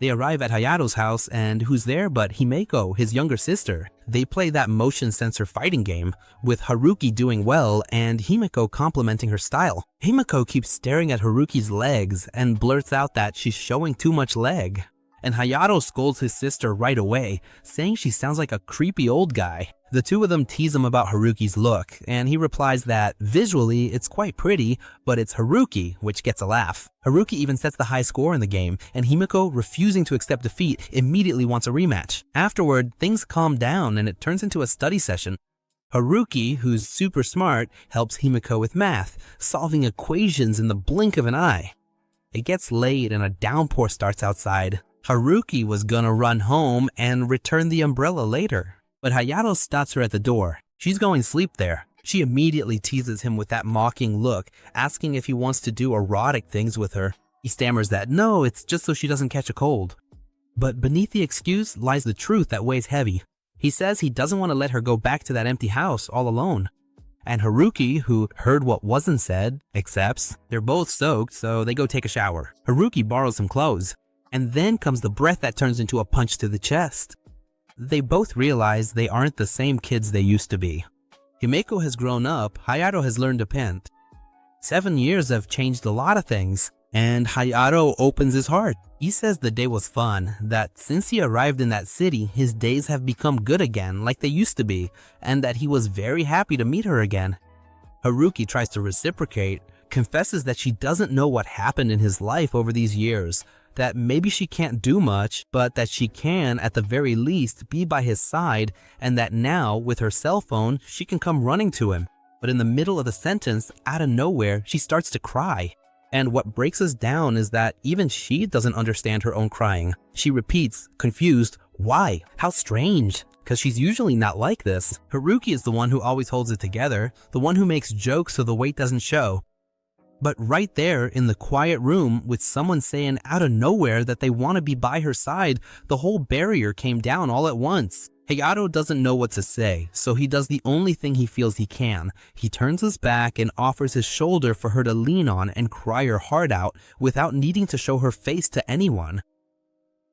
They arrive at Hayato's house, and who's there but Himeko, his younger sister. They play that motion sensor fighting game, with Haruki doing well and Himeko complimenting her style. Himeko keeps staring at Haruki's legs and blurts out that she's showing too much leg. And Hayato scolds his sister right away, saying she sounds like a creepy old guy. The two of them tease him about Haruki's look, and he replies that visually it's quite pretty, but it's Haruki, which gets a laugh. Haruki even sets the high score in the game, and Himeko, refusing to accept defeat, immediately wants a rematch. Afterward, things calm down and it turns into a study session. Haruki, who's super smart, helps Himeko with math, solving equations in the blink of an eye. It gets late and a downpour starts outside. Haruki was gonna run home and return the umbrella later. But Hayato stops her at the door. She's going to sleep there. She immediately teases him with that mocking look, asking if he wants to do erotic things with her. He stammers that no, it's just so she doesn't catch a cold. But beneath the excuse lies the truth that weighs heavy. He says he doesn't want to let her go back to that empty house all alone. And Haruki, who heard what wasn't said, accepts. They're both soaked, so they go take a shower. Haruki borrows some clothes. And then comes the breath that turns into a punch to the chest. They both realize they aren't the same kids they used to be. Himeko has grown up, Hayato has learned to paint. 7 years have changed a lot of things, and Hayato opens his heart. He says the day was fun, that since he arrived in that city, his days have become good again like they used to be, and that he was very happy to meet her again. Haruki tries to reciprocate, confesses that she doesn't know what happened in his life over these years, that maybe she can't do much, but that she can, at the very least, be by his side, and that now, with her cell phone, she can come running to him. But in the middle of the sentence, out of nowhere, she starts to cry. And what breaks us down is that even she doesn't understand her own crying. She repeats, confused, why? How strange. Because she's usually not like this. Haruki is the one who always holds it together, the one who makes jokes so the weight doesn't show. But right there in the quiet room with someone saying out of nowhere that they want to be by her side, the whole barrier came down all at once. Hayato doesn't know what to say, so he does the only thing he feels he can. He turns his back and offers his shoulder for her to lean on and cry her heart out without needing to show her face to anyone.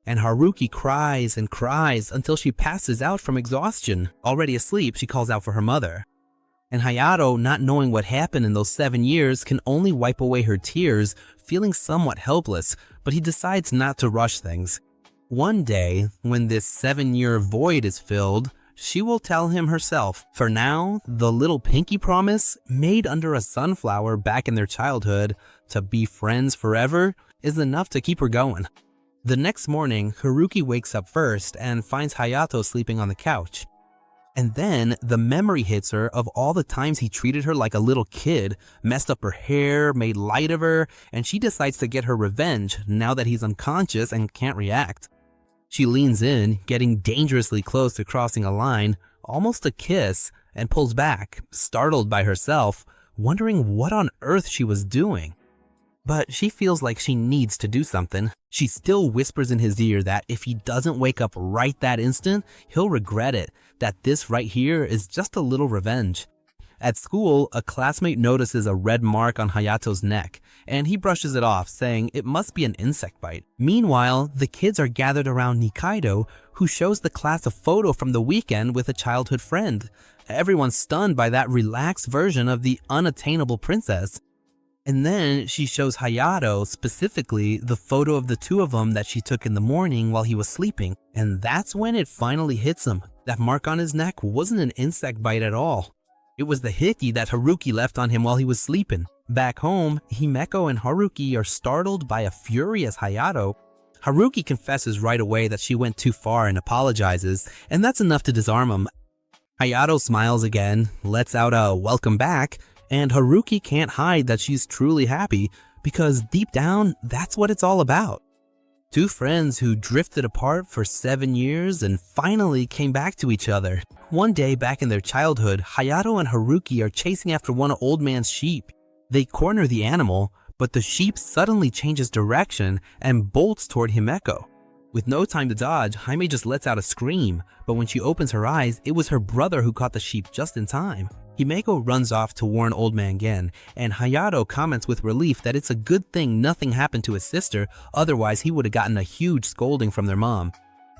And Haruki cries and cries until she passes out from exhaustion. Already asleep, she calls out for her mother. And Hayato, not knowing what happened in those 7 years, can only wipe away her tears, feeling somewhat helpless, but he decides not to rush things. One day, when this 7-year void is filled, she will tell him herself. For now, the little pinky promise, made under a sunflower back in their childhood, to be friends forever, is enough to keep her going. The next morning, Haruki wakes up first and finds Hayato sleeping on the couch. And then the memory hits her of all the times he treated her like a little kid, messed up her hair, made light of her, and she decides to get her revenge now that he's unconscious and can't react. She leans in, getting dangerously close to crossing a line, almost a kiss, and pulls back, startled by herself, wondering what on earth she was doing. But she feels like she needs to do something. She still whispers in his ear that if he doesn't wake up right that instant, he'll regret it, that this right here is just a little revenge. At school, a classmate notices a red mark on Hayato's neck, and he brushes it off, saying it must be an insect bite. Meanwhile, the kids are gathered around Nikaido, who shows the class a photo from the weekend with a childhood friend. Everyone's stunned by that relaxed version of the unattainable princess. And then she shows Hayato, specifically, the photo of the two of them that she took in the morning while he was sleeping. And that's when it finally hits him. That mark on his neck wasn't an insect bite at all. It was the hickey that Haruki left on him while he was sleeping. Back home, Himeko and Haruki are startled by a furious Hayato. Haruki confesses right away that she went too far and apologizes, and that's enough to disarm him. Hayato smiles again, lets out a welcome back, and Haruki can't hide that she's truly happy, because deep down, that's what it's all about. Two friends who drifted apart for 7 years and finally came back to each other. One day back in their childhood, Hayato and Haruki are chasing after one old man's sheep. They corner the animal, but the sheep suddenly changes direction and bolts toward Himeko. With no time to dodge, Jaime just lets out a scream, but when she opens her eyes, it was her brother who caught the sheep just in time. Himeko runs off to warn Old Man Gen, and Hayato comments with relief that it's a good thing nothing happened to his sister, otherwise he would have gotten a huge scolding from their mom.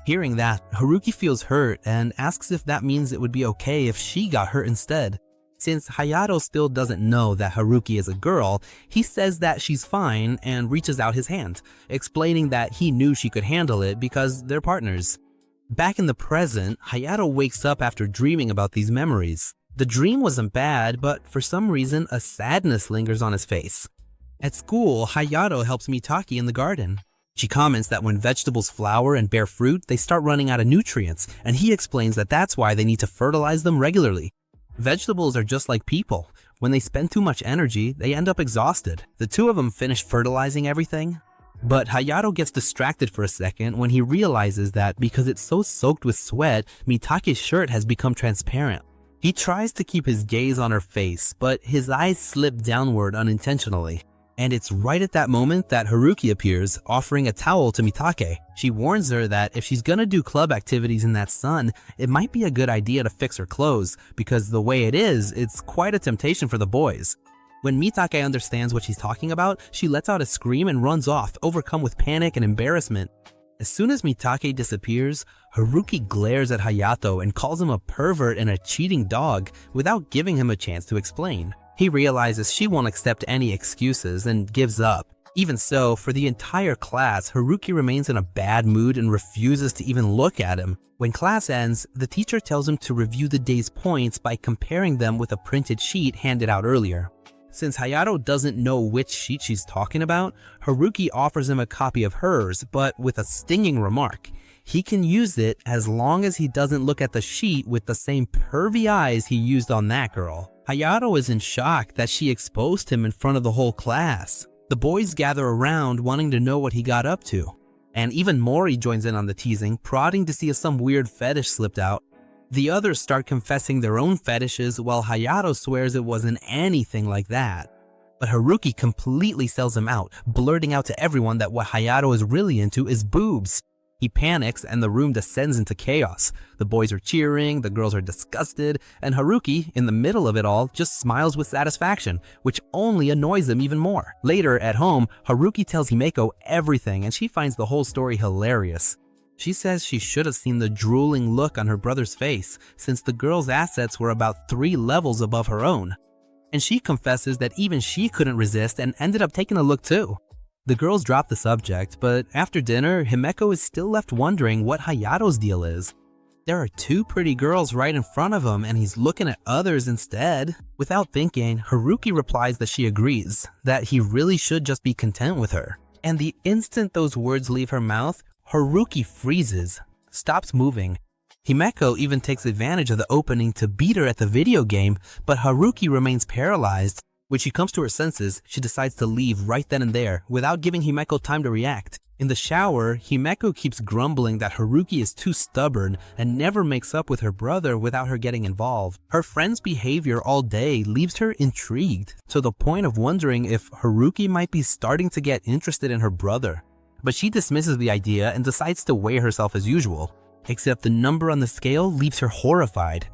Hearing that, Haruki feels hurt and asks if that means it would be okay if she got hurt instead. Since Hayato still doesn't know that Haruki is a girl, he says that she's fine and reaches out his hand, explaining that he knew she could handle it because they're partners. Back in the present, Hayato wakes up after dreaming about these memories. The dream wasn't bad, but for some reason, a sadness lingers on his face. At school, Hayato helps Mitake in the garden. She comments that when vegetables flower and bear fruit, they start running out of nutrients, and he explains that that's why they need to fertilize them regularly. Vegetables are just like people. When they spend too much energy, they end up exhausted. The two of them finish fertilizing everything. But Hayato gets distracted for a second when he realizes that because it's so soaked with sweat, Mitake's shirt has become transparent. He tries to keep his gaze on her face, but his eyes slip downward unintentionally. And it's right at that moment that Haruki appears, offering a towel to Mitake. She warns her that if she's gonna do club activities in that sun, it might be a good idea to fix her clothes, because the way it is, it's quite a temptation for the boys. When Mitake understands what she's talking about, she lets out a scream and runs off, overcome with panic and embarrassment. As soon as Mitake disappears, Haruki glares at Hayato and calls him a pervert and a cheating dog without giving him a chance to explain. He realizes she won't accept any excuses and gives up. Even so, for the entire class, Haruki remains in a bad mood and refuses to even look at him. When class ends, the teacher tells him to review the day's points by comparing them with a printed sheet handed out earlier. Since Hayato doesn't know which sheet she's talking about, Haruki offers him a copy of hers, but with a stinging remark. He can use it as long as he doesn't look at the sheet with the same pervy eyes he used on that girl. Hayato is in shock that she exposed him in front of the whole class. The boys gather around wanting to know what he got up to. And even Mori joins in on the teasing, prodding to see if some weird fetish slipped out. The others start confessing their own fetishes while Hayato swears it wasn't anything like that. But Haruki completely sells him out, blurting out to everyone that what Hayato is really into is boobs. He panics and the room descends into chaos. The boys are cheering, the girls are disgusted, and Haruki, in the middle of it all, just smiles with satisfaction, which only annoys him even more. Later, at home, Haruki tells Himeko everything and she finds the whole story hilarious. She says she should have seen the drooling look on her brother's face, since the girl's assets were about 3 levels above her own. And she confesses that even she couldn't resist and ended up taking a look too. The girls drop the subject, but after dinner, Himeko is still left wondering what Hayato's deal is. There are 2 pretty girls right in front of him and he's looking at others instead. Without thinking, Haruki replies that she agrees, that he really should just be content with her. And the instant those words leave her mouth, Haruki freezes, stops moving. Himeko even takes advantage of the opening to beat her at the video game, but Haruki remains paralyzed. When she comes to her senses, she decides to leave right then and there, without giving Himeko time to react. In the shower, Himeko keeps grumbling that Haruki is too stubborn and never makes up with her brother without her getting involved. Her friend's behavior all day leaves her intrigued, to the point of wondering if Haruki might be starting to get interested in her brother. But she dismisses the idea and decides to weigh herself as usual, except the number on the scale leaves her horrified.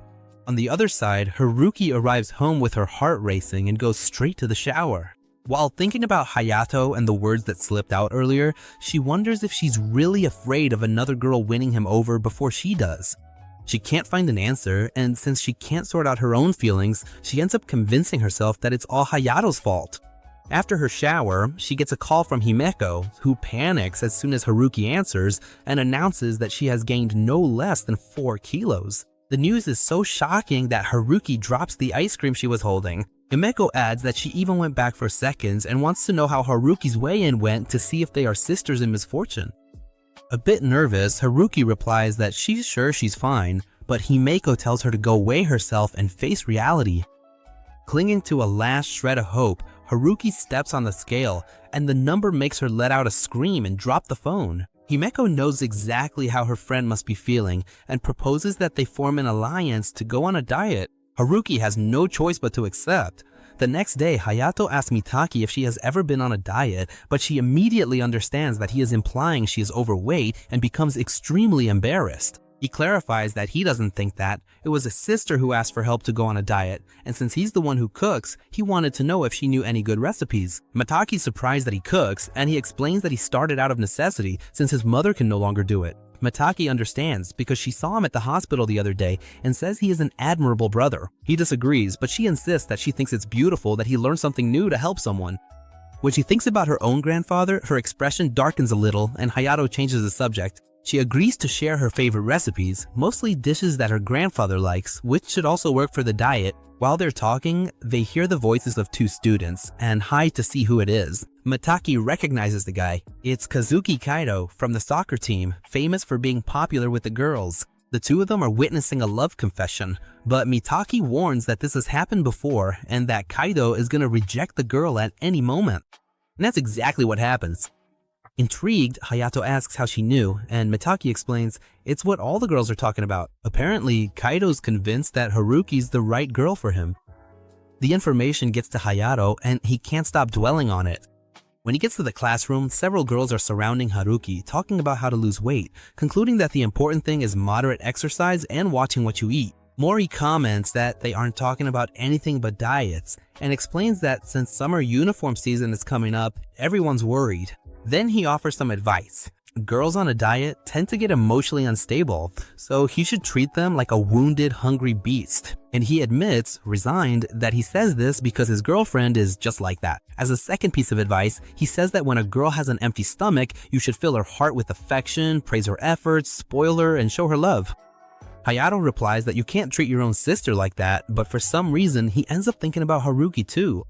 On the other side, Haruki arrives home with her heart racing and goes straight to the shower. While thinking about Hayato and the words that slipped out earlier, she wonders if she's really afraid of another girl winning him over before she does. She can't find an answer, and since she can't sort out her own feelings, she ends up convincing herself that it's all Hayato's fault. After her shower, she gets a call from Himeko, who panics as soon as Haruki answers and announces that she has gained no less than 4 kilos. The news is so shocking that Haruki drops the ice cream she was holding. Himeko adds that she even went back for seconds and wants to know how Haruki's weigh-in went to see if they are sisters in misfortune. A bit nervous, Haruki replies that she's sure she's fine, but Himeko tells her to go weigh herself and face reality. Clinging to a last shred of hope, Haruki steps on the scale, and the number makes her let out a scream and drop the phone. Himeko knows exactly how her friend must be feeling and proposes that they form an alliance to go on a diet. Haruki has no choice but to accept. The next day, Hayato asks Mitaki if she has ever been on a diet, but she immediately understands that he is implying she is overweight and becomes extremely embarrassed. He clarifies that he doesn't think that. It was a sister who asked for help to go on a diet, and since he's the one who cooks, he wanted to know if she knew any good recipes. Mitaki's surprised that he cooks, and he explains that he started out of necessity since his mother can no longer do it. Mitaki understands because she saw him at the hospital the other day and says he is an admirable brother. He disagrees, but she insists that she thinks it's beautiful that he learned something new to help someone. When she thinks about her own grandfather, her expression darkens a little and Hayato changes the subject. She agrees to share her favorite recipes, mostly dishes that her grandfather likes, which should also work for the diet. While they're talking, they hear the voices of 2 students and hide to see who it is. Mitaki recognizes the guy. It's Kazuki Kaido from the soccer team, famous for being popular with the girls. The 2 of them are witnessing a love confession, but Mitaki warns that this has happened before and that Kaido is going to reject the girl at any moment. And that's exactly what happens. Intrigued, Hayato asks how she knew, and Mitaki explains it's what all the girls are talking about. Apparently, Kaido's convinced that Haruki's the right girl for him. The information gets to Hayato, and he can't stop dwelling on it. When he gets to the classroom, several girls are surrounding Haruki, talking about how to lose weight, concluding that the important thing is moderate exercise and watching what you eat. Mori comments that they aren't talking about anything but diets, and explains that since summer uniform season is coming up, everyone's worried. Then he offers some advice. Girls on a diet tend to get emotionally unstable, so he should treat them like a wounded, hungry beast. And he admits, resigned, that he says this because his girlfriend is just like that. As a second piece of advice, he says that when a girl has an empty stomach, you should fill her heart with affection, praise her efforts, spoil her, and show her love. Hayato replies that you can't treat your own sister like that, but for some reason, he ends up thinking about Haruki too.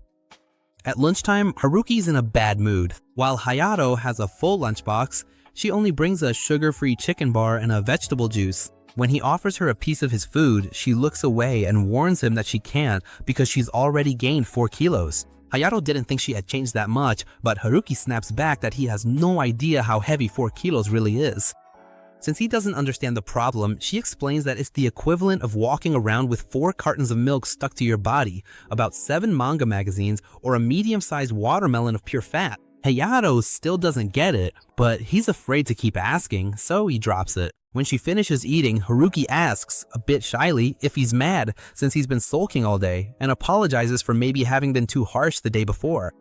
At lunchtime, Haruki's in a bad mood. While Hayato has a full lunchbox, she only brings a sugar-free chicken bar and a vegetable juice. When he offers her a piece of his food, she looks away and warns him that she can't because she's already gained 4 kilos. Hayato didn't think she had changed that much, but Haruki snaps back that he has no idea how heavy 4 kilos really is. Since he doesn't understand the problem, she explains that it's the equivalent of walking around with 4 cartons of milk stuck to your body, about 7 manga magazines, or a medium-sized watermelon of pure fat. Hayato still doesn't get it, but he's afraid to keep asking, so he drops it. When she finishes eating, Haruki asks, a bit shyly, if he's mad since he's been sulking all day, and apologizes for maybe having been too harsh the day before.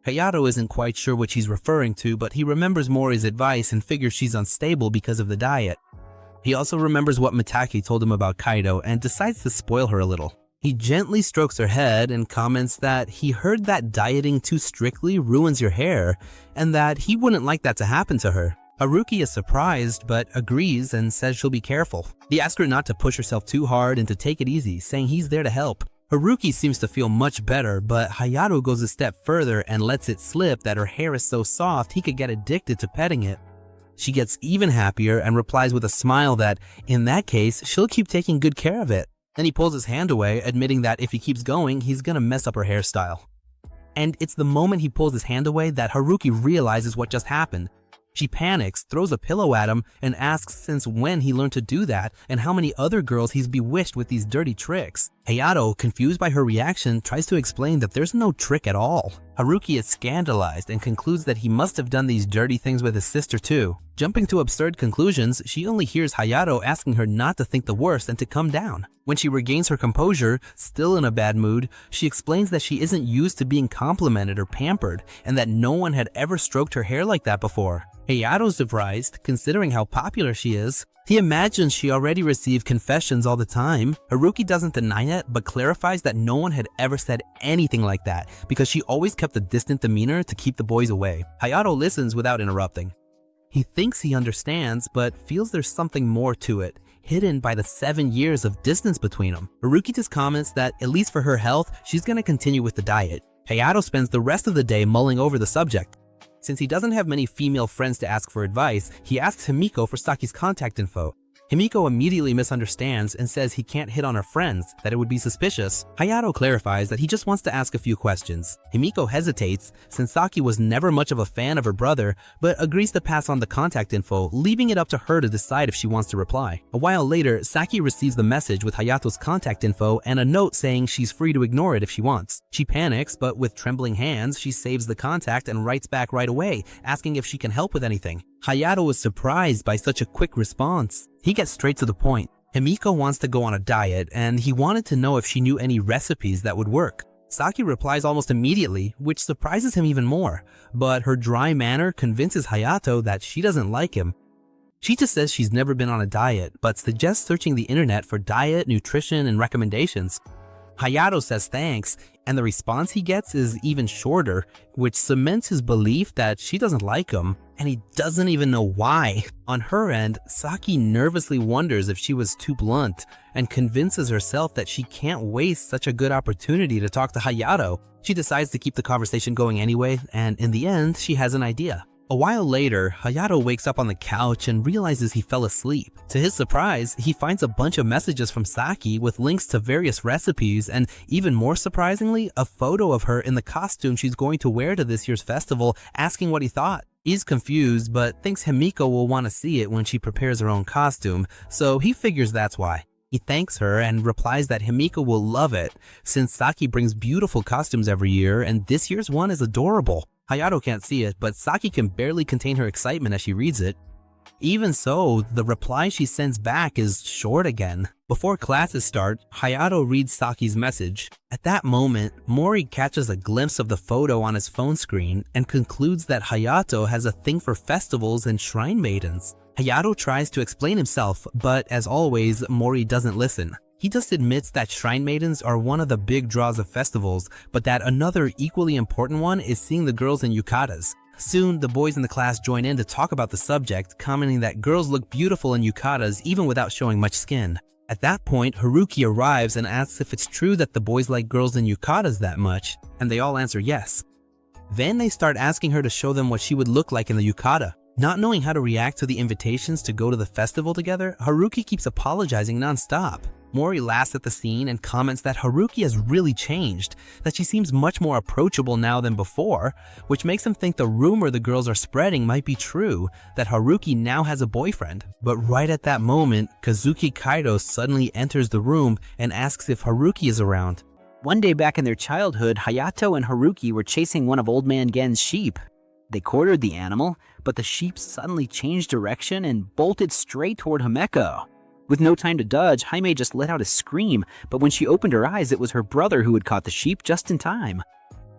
Hayato isn't quite sure what she's referring to, but he remembers Mori's advice and figures she's unstable because of the diet. He also remembers what Mitake told him about Kaido and decides to spoil her a little. He gently strokes her head and comments that he heard that dieting too strictly ruins your hair, and that he wouldn't like that to happen to her. Haruki is surprised, but agrees and says she'll be careful. He asks her not to push herself too hard and to take it easy, saying he's there to help. Haruki seems to feel much better, but Hayato goes a step further and lets it slip that her hair is so soft he could get addicted to petting it. She gets even happier and replies with a smile that, in that case, she'll keep taking good care of it. Then he pulls his hand away, admitting that if he keeps going, he's gonna mess up her hairstyle. And it's the moment he pulls his hand away that Haruki realizes what just happened. She panics, throws a pillow at him, and asks since when he learned to do that and how many other girls he's bewitched with these dirty tricks. Hayato, confused by her reaction, tries to explain that there's no trick at all. Haruki is scandalized and concludes that he must have done these dirty things with his sister too. Jumping to absurd conclusions, she only hears Hayato asking her not to think the worst and to come down. When she regains her composure, still in a bad mood, she explains that she isn't used to being complimented or pampered, and that no one had ever stroked her hair like that before. Hayato's surprised, considering how popular she is. He imagines she already received confessions all the time. Haruki doesn't deny it, but clarifies that no one had ever said anything like that, because she always kept a distant demeanor to keep the boys away. Hayato listens without interrupting. He thinks he understands, but feels there's something more to it, hidden by the 7 years of distance between them. Haruki just comments that, at least for her health, she's gonna continue with the diet. Hayato spends the rest of the day mulling over the subject. Since he doesn't have many female friends to ask for advice, he asks Himiko for Saki's contact info. Himiko immediately misunderstands and says he can't hit on her friends, that it would be suspicious. Hayato clarifies that he just wants to ask a few questions. Himiko hesitates, since Saki was never much of a fan of her brother, but agrees to pass on the contact info, leaving it up to her to decide if she wants to reply. A while later, Saki receives the message with Hayato's contact info and a note saying she's free to ignore it if she wants. She panics, but with trembling hands, she saves the contact and writes back right away, asking if she can help with anything. Hayato is surprised by such a quick response. He gets straight to the point. Himiko wants to go on a diet, and he wanted to know if she knew any recipes that would work. Saki replies almost immediately, which surprises him even more, but her dry manner convinces Hayato that she doesn't like him. She just says she's never been on a diet, but suggests searching the internet for diet, nutrition, and recommendations. Hayato says thanks, and the response he gets is even shorter, which cements his belief that she doesn't like him, and he doesn't even know why. On her end, Saki nervously wonders if she was too blunt, and convinces herself that she can't waste such a good opportunity to talk to Hayato. She decides to keep the conversation going anyway, and in the end, she has an idea. A while later, Hayato wakes up on the couch and realizes he fell asleep. To his surprise, he finds a bunch of messages from Saki with links to various recipes and, even more surprisingly, a photo of her in the costume she's going to wear to this year's festival, asking what he thought. He's confused, but thinks Himiko will want to see it when she prepares her own costume, so he figures that's why. He thanks her and replies that Himiko will love it, since Saki brings beautiful costumes every year and this year's one is adorable. Hayato can't see it, but Saki can barely contain her excitement as she reads it. Even so, the reply she sends back is short again. Before classes start, Hayato reads Saki's message. At that moment, Mori catches a glimpse of the photo on his phone screen and concludes that Hayato has a thing for festivals and shrine maidens. Hayato tries to explain himself, but as always, Mori doesn't listen. He just admits that shrine maidens are one of the big draws of festivals, but that another equally important one is seeing the girls in yukatas. Soon, the boys in the class join in to talk about the subject, commenting that girls look beautiful in yukatas even without showing much skin. At that point, Haruki arrives and asks if it's true that the boys like girls in yukatas that much, and they all answer yes. Then they start asking her to show them what she would look like in the yukata. Not knowing how to react to the invitations to go to the festival together, Haruki keeps apologizing non-stop. Mori laughs at the scene and comments that Haruki has really changed, that she seems much more approachable now than before, which makes him think the rumor the girls are spreading might be true, that Haruki now has a boyfriend. But right at that moment, Kazuki Kaido suddenly enters the room and asks if Haruki is around. One day back in their childhood, Hayato and Haruki were chasing one of Old Man Gen's sheep. They quartered the animal, but the sheep suddenly changed direction and bolted straight toward Himeko. With no time to dodge, Jaime just let out a scream, but when she opened her eyes, it was her brother who had caught the sheep just in time.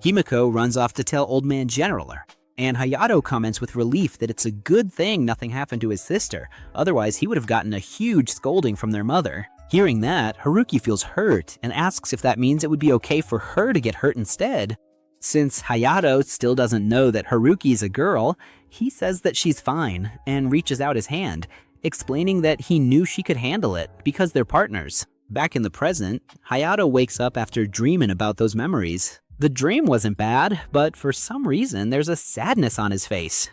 Himeko runs off to tell Old Man Generaler, and Hayato comments with relief that it's a good thing nothing happened to his sister, otherwise he would have gotten a huge scolding from their mother. Hearing that, Haruki feels hurt and asks if that means it would be okay for her to get hurt instead. Since Hayato still doesn't know that Haruki is a girl, he says that she's fine and reaches out his hand, explaining that he knew she could handle it because they're partners. Back in the present, Hayato wakes up after dreaming about those memories. The dream wasn't bad, but for some reason there's a sadness on his face.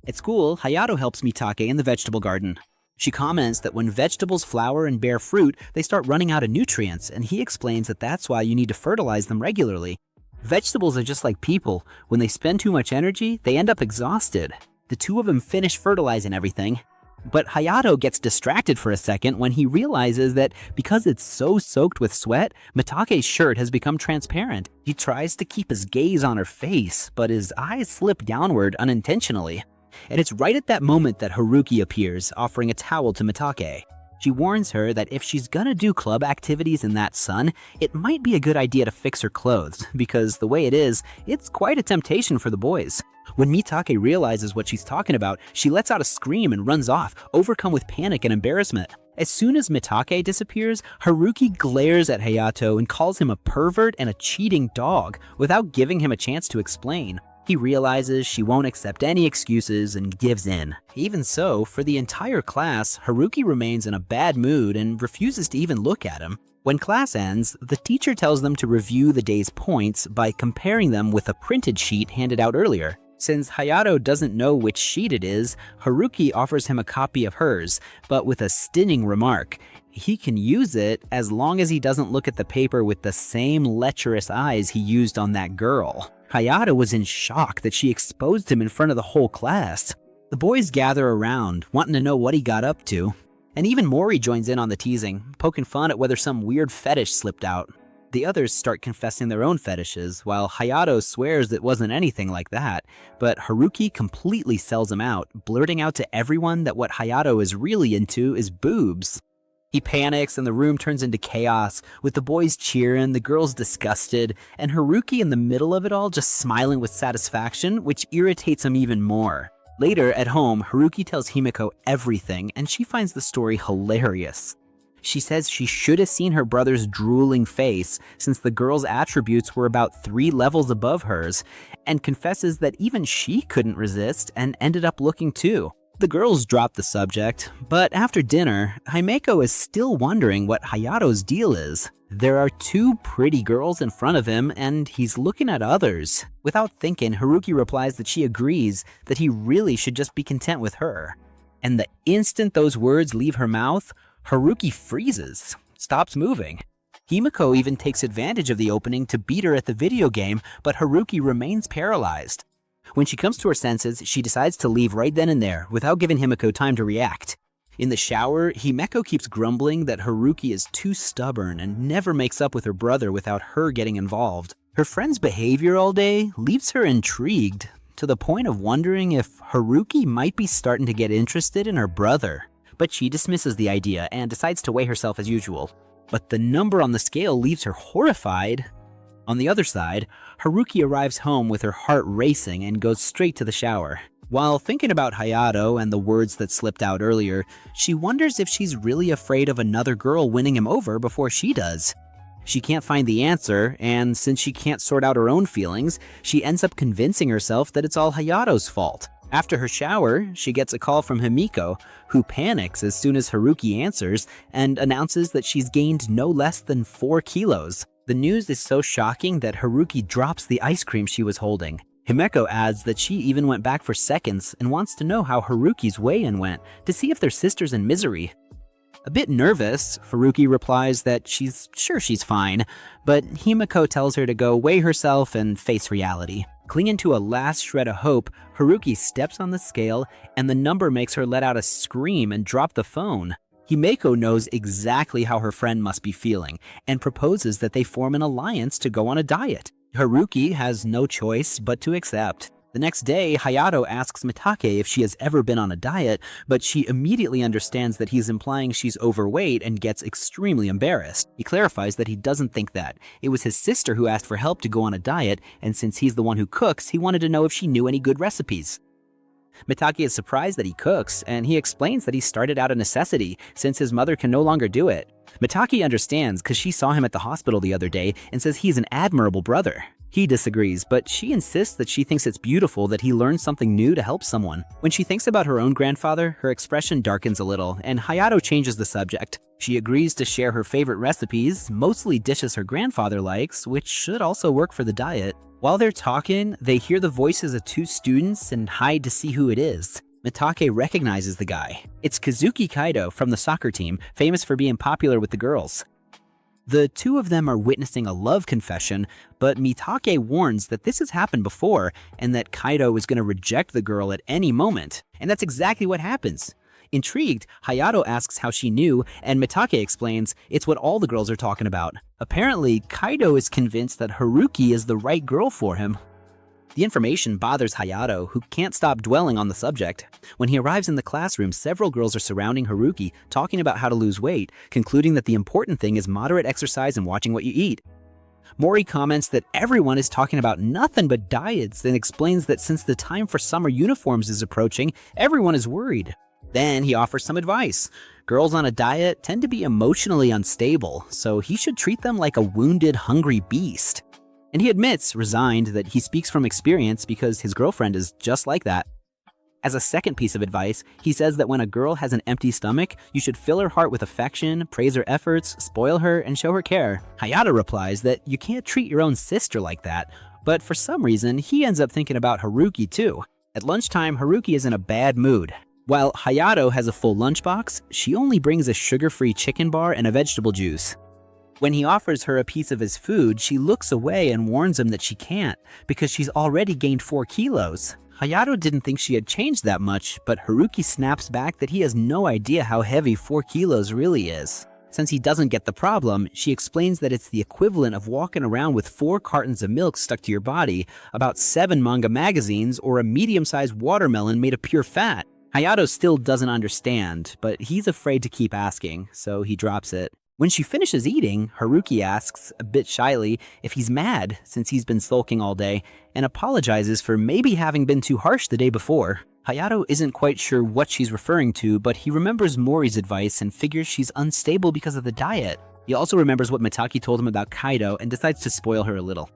At school, Hayato helps Mitake in the vegetable garden. She comments that when vegetables flower and bear fruit, they start running out of nutrients, and he explains that that's why you need to fertilize them regularly. Vegetables are just like people. When they spend too much energy, they end up exhausted. The two of them finish fertilizing everything, but Hayato gets distracted for a second when he realizes that because it's so soaked with sweat, Mitake's shirt has become transparent. He tries to keep his gaze on her face, but his eyes slip downward unintentionally. And it's right at that moment that Haruki appears, offering a towel to Mitake. She warns her that if she's gonna do club activities in that sun, it might be a good idea to fix her clothes, because the way it is, it's quite a temptation for the boys. When Mitake realizes what she's talking about, she lets out a scream and runs off, overcome with panic and embarrassment. As soon as Mitake disappears, Haruki glares at Hayato and calls him a pervert and a cheating dog, without giving him a chance to explain. He realizes she won't accept any excuses and gives in. Even so, for the entire class, Haruki remains in a bad mood and refuses to even look at him. When class ends, the teacher tells them to review the day's points by comparing them with a printed sheet handed out earlier. Since Hayato doesn't know which sheet it is, Haruki offers him a copy of hers, but with a stinging remark. He can use it as long as he doesn't look at the paper with the same lecherous eyes he used on that girl. Hayato was in shock that she exposed him in front of the whole class. The boys gather around, wanting to know what he got up to. And even Mori joins in on the teasing, poking fun at whether some weird fetish slipped out. The others start confessing their own fetishes, while Hayato swears it wasn't anything like that, but Haruki completely sells him out, blurting out to everyone that what Hayato is really into is boobs. He panics and the room turns into chaos, with the boys cheering, the girls disgusted, and Haruki in the middle of it all just smiling with satisfaction, which irritates him even more. Later, at home, Haruki tells Himeko everything, and she finds the story hilarious. She says she should have seen her brother's drooling face, since the girl's attributes were about 3 levels above hers, and confesses that even she couldn't resist and ended up looking too. The girls drop the subject, but after dinner, Himeko is still wondering what Hayato's deal is. There are 2 pretty girls in front of him, and he's looking at others. Without thinking, Haruki replies that she agrees that he really should just be content with her. And the instant those words leave her mouth, Haruki freezes, stops moving. Himeko even takes advantage of the opening to beat her at the video game, but Haruki remains paralyzed. When she comes to her senses, she decides to leave right then and there, without giving Himeko time to react. In the shower, Himeko keeps grumbling that Haruki is too stubborn and never makes up with her brother without her getting involved. Her friend's behavior all day leaves her intrigued, to the point of wondering if Haruki might be starting to get interested in her brother. But she dismisses the idea and decides to weigh herself as usual. But the number on the scale leaves her horrified. On the other side, Haruki arrives home with her heart racing and goes straight to the shower. While thinking about Hayato and the words that slipped out earlier, she wonders if she's really afraid of another girl winning him over before she does. She can't find the answer, and since she can't sort out her own feelings, she ends up convincing herself that it's all Hayato's fault. After her shower, she gets a call from Himeko, who panics as soon as Haruki answers and announces that she's gained no less than 4 kilos. The news is so shocking that Haruki drops the ice cream she was holding. Himeko adds that she even went back for seconds and wants to know how Haruki's weigh-in went, to see if they're sisters in misery. A bit nervous, Haruki replies that she's sure she's fine, but Himiko tells her to go weigh herself and face reality. Clinging to a last shred of hope, Haruki steps on the scale, and the number makes her let out a scream and drop the phone. Himiko knows exactly how her friend must be feeling, and proposes that they form an alliance to go on a diet. Haruki has no choice but to accept. The next day, Hayato asks Mitake if she has ever been on a diet, but she immediately understands that he's implying she's overweight and gets extremely embarrassed. He clarifies that he doesn't think that. It was his sister who asked for help to go on a diet, and since he's the one who cooks, he wanted to know if she knew any good recipes. Mitake is surprised that he cooks, and he explains that he started out of necessity, since his mother can no longer do it. Mitake understands because she saw him at the hospital the other day and says he's an admirable brother. He disagrees, but she insists that she thinks it's beautiful that he learned something new to help someone. When she thinks about her own grandfather, her expression darkens a little, and Hayato changes the subject. She agrees to share her favorite recipes, mostly dishes her grandfather likes, which should also work for the diet. While they're talking, they hear the voices of two students and hide to see who it is. Mitake recognizes the guy. It's Kazuki Kaido from the soccer team, famous for being popular with the girls. The two of them are witnessing a love confession, but Mitake warns that this has happened before and that Kaido is going to reject the girl at any moment. And that's exactly what happens. Intrigued, Hayato asks how she knew, and Mitake explains it's what all the girls are talking about. Apparently, Kaido is convinced that Haruki is the right girl for him. The information bothers Hayato, who can't stop dwelling on the subject. When he arrives in the classroom, several girls are surrounding Haruki, talking about how to lose weight, concluding that the important thing is moderate exercise and watching what you eat. Mori comments that everyone is talking about nothing but diets and explains that since the time for summer uniforms is approaching, everyone is worried. Then he offers some advice. Girls on a diet tend to be emotionally unstable, so he should treat them like a wounded, hungry beast. And he admits, resigned, that he speaks from experience because his girlfriend is just like that. As a second piece of advice, he says that when a girl has an empty stomach, you should fill her heart with affection, praise her efforts, spoil her, and show her care. Hayato replies that you can't treat your own sister like that, but for some reason, he ends up thinking about Haruki too. At lunchtime, Haruki is in a bad mood. While Hayato has a full lunchbox, she only brings a sugar-free chicken bar and a vegetable juice. When he offers her a piece of his food, she looks away and warns him that she can't, because she's already gained 4 kilos. Hayato didn't think she had changed that much, but Haruki snaps back that he has no idea how heavy 4 kilos really is. Since he doesn't get the problem, she explains that it's the equivalent of walking around with 4 cartons of milk stuck to your body, about 7 manga magazines, or a medium-sized watermelon made of pure fat. Hayato still doesn't understand, but he's afraid to keep asking, so he drops it. When she finishes eating, Haruki asks, a bit shyly, if he's mad since he's been sulking all day, and apologizes for maybe having been too harsh the day before. Hayato isn't quite sure what she's referring to, but he remembers Mori's advice and figures she's unstable because of the diet. He also remembers what Mitake told him about Kaido and decides to spoil her a little.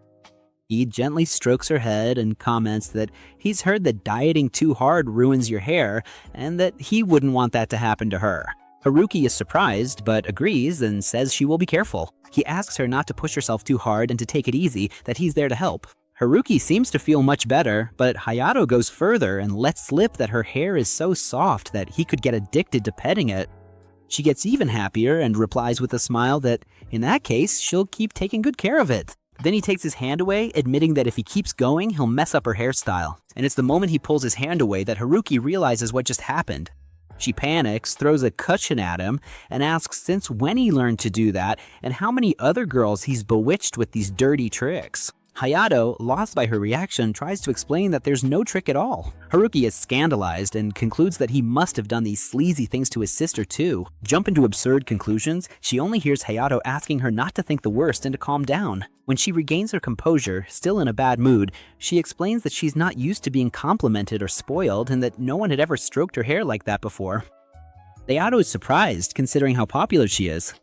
He gently strokes her head and comments that he's heard that dieting too hard ruins your hair, and that he wouldn't want that to happen to her. Haruki is surprised, but agrees and says she will be careful. He asks her not to push herself too hard and to take it easy, that he's there to help. Haruki seems to feel much better, but Hayato goes further and lets slip that her hair is so soft that he could get addicted to petting it. She gets even happier and replies with a smile that, in that case, she'll keep taking good care of it. Then he takes his hand away, admitting that if he keeps going, he'll mess up her hairstyle. And it's the moment he pulls his hand away that Haruki realizes what just happened. She panics, throws a cushion at him, and asks since when he learned to do that and how many other girls he's bewitched with these dirty tricks. Hayato, lost by her reaction, tries to explain that there's no trick at all. Haruki is scandalized and concludes that he must have done these sleazy things to his sister too. Jump into absurd conclusions, she only hears Hayato asking her not to think the worst and to calm down. When she regains her composure, still in a bad mood, she explains that she's not used to being complimented or spoiled and that no one had ever stroked her hair like that before. Hayato is surprised, considering how popular she is.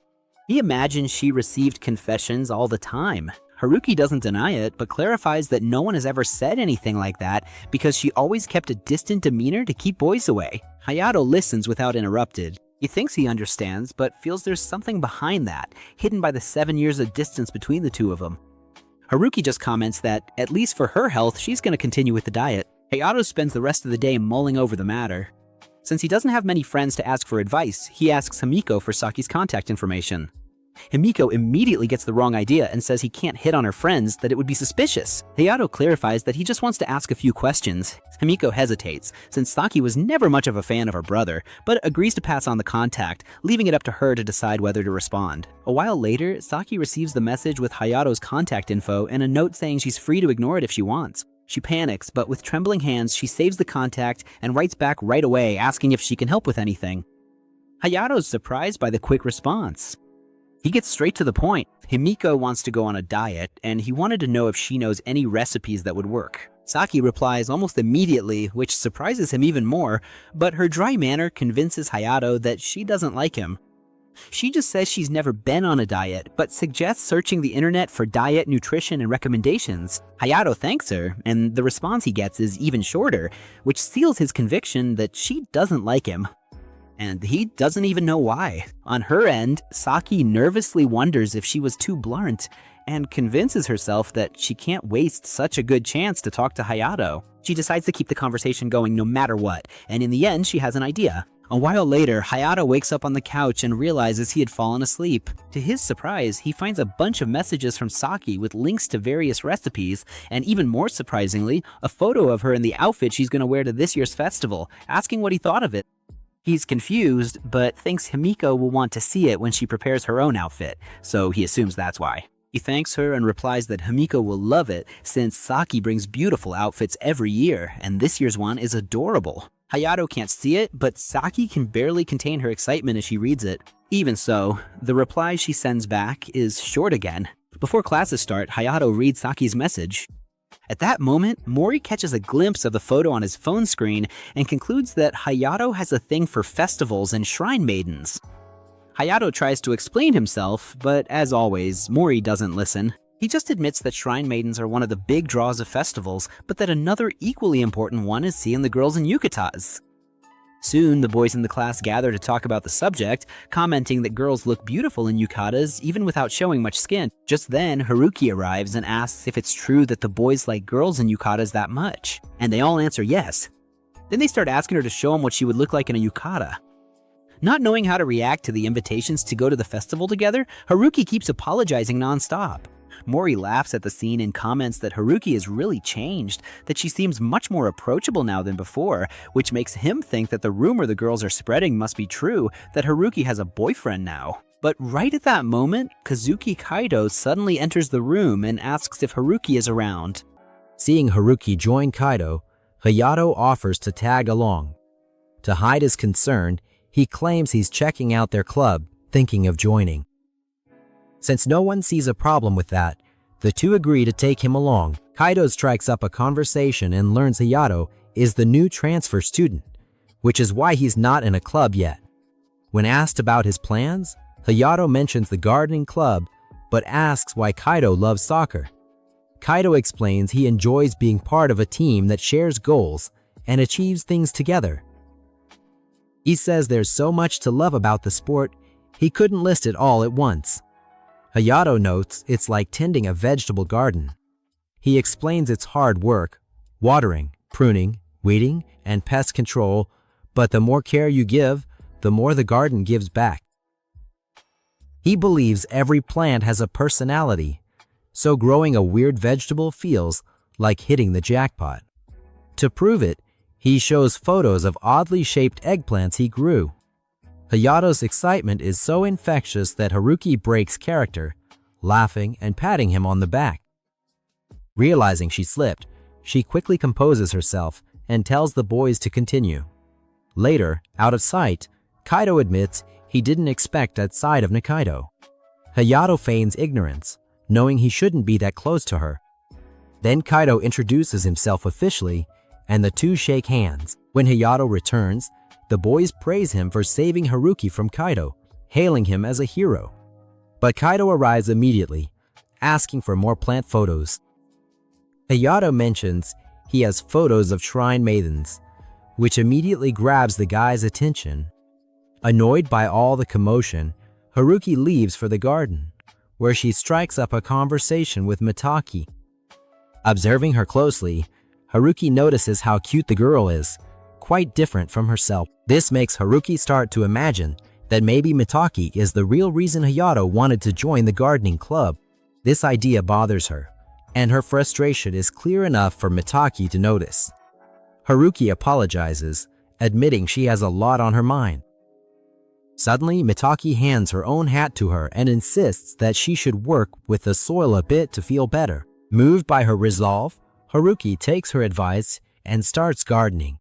He imagines she received confessions all the time. Haruki doesn't deny it, but clarifies that no one has ever said anything like that because she always kept a distant demeanor to keep boys away. Hayato listens without interrupted. He thinks he understands, but feels there's something behind that, hidden by the 7 years of distance between the two of them. Haruki just comments that, at least for her health, she's going to continue with the diet. Hayato spends the rest of the day mulling over the matter. Since he doesn't have many friends to ask for advice, he asks Himiko for Saki's contact information. Himiko immediately gets the wrong idea and says he can't hit on her friends, that it would be suspicious. Hayato clarifies that he just wants to ask a few questions. Himiko hesitates, since Saki was never much of a fan of her brother, but agrees to pass on the contact, leaving it up to her to decide whether to respond. A while later, Saki receives the message with Hayato's contact info and a note saying she's free to ignore it if she wants. She panics, but with trembling hands, she saves the contact and writes back right away asking if she can help with anything. Hayato's surprised by the quick response. He gets straight to the point. Himiko wants to go on a diet, and he wanted to know if she knows any recipes that would work. Saki replies almost immediately, which surprises him even more, but her dry manner convinces Hayato that she doesn't like him. She just says she's never been on a diet, but suggests searching the internet for diet, nutrition, and recommendations. Hayato thanks her, and the response he gets is even shorter, which seals his conviction that she doesn't like him. And he doesn't even know why. On her end, Saki nervously wonders if she was too blunt, and convinces herself that she can't waste such a good chance to talk to Hayato. She decides to keep the conversation going no matter what, and in the end she has an idea. A while later, Hayato wakes up on the couch and realizes he had fallen asleep. To his surprise, he finds a bunch of messages from Saki with links to various recipes, and even more surprisingly, a photo of her in the outfit she's going to wear to this year's festival, asking what he thought of it. He's confused, but thinks Himiko will want to see it when she prepares her own outfit, so he assumes that's why. He thanks her and replies that Himiko will love it since Saki brings beautiful outfits every year, and this year's one is adorable. Hayato can't see it, but Saki can barely contain her excitement as she reads it. Even so, the reply she sends back is short again. Before classes start, Hayato reads Saki's message. At that moment, Mori catches a glimpse of the photo on his phone screen and concludes that Hayato has a thing for festivals and shrine maidens. Hayato tries to explain himself, but as always, Mori doesn't listen. He just admits that shrine maidens are one of the big draws of festivals, but that another equally important one is seeing the girls in yukatas. Soon, the boys in the class gather to talk about the subject, commenting that girls look beautiful in yukatas even without showing much skin. Just then, Haruki arrives and asks if it's true that the boys like girls in yukatas that much, and they all answer yes. Then they start asking her to show them what she would look like in a yukata. Not knowing how to react to the invitations to go to the festival together, Haruki keeps apologizing nonstop. Mori laughs at the scene and comments that Haruki has really changed, that she seems much more approachable now than before, which makes him think that the rumor the girls are spreading must be true, that Haruki has a boyfriend now. But right at that moment, Kazuki Kaido suddenly enters the room and asks if Haruki is around. Seeing Haruki join Kaido, Hayato offers to tag along. To hide his concern, he claims he's checking out their club, thinking of joining. Since no one sees a problem with that, the two agree to take him along. Kaido strikes up a conversation and learns Hayato is the new transfer student, which is why he's not in a club yet. When asked about his plans, Hayato mentions the gardening club, but asks why Kaido loves soccer. Kaido explains he enjoys being part of a team that shares goals and achieves things together. He says there's so much to love about the sport, he couldn't list it all at once. Hayato notes it's like tending a vegetable garden. He explains it's hard work, watering, pruning, weeding, and pest control, but the more care you give, the more the garden gives back. He believes every plant has a personality, so growing a weird vegetable feels like hitting the jackpot. To prove it, he shows photos of oddly shaped eggplants he grew. Hayato's excitement is so infectious that Haruki breaks character, laughing and patting him on the back. Realizing she slipped, she quickly composes herself and tells the boys to continue. Later, out of sight, Kaido admits he didn't expect that side of Nikaido. Hayato feigns ignorance, knowing he shouldn't be that close to her. Then Kaido introduces himself officially, and the two shake hands. When Hayato returns, the boys praise him for saving Haruki from Kaido, hailing him as a hero. But Kaido arrives immediately, asking for more plant photos. Hayato mentions he has photos of shrine maidens, which immediately grabs the guy's attention. Annoyed by all the commotion, Haruki leaves for the garden, where she strikes up a conversation with Mitaki. Observing her closely, Haruki notices how cute the girl is, quite different from herself. This makes Haruki start to imagine that maybe Mitaki is the real reason Hayato wanted to join the gardening club. This idea bothers her, and her frustration is clear enough for Mitaki to notice. Haruki apologizes, admitting she has a lot on her mind. Suddenly, Mitaki hands her own hat to her and insists that she should work with the soil a bit to feel better. Moved by her resolve, Haruki takes her advice and starts gardening.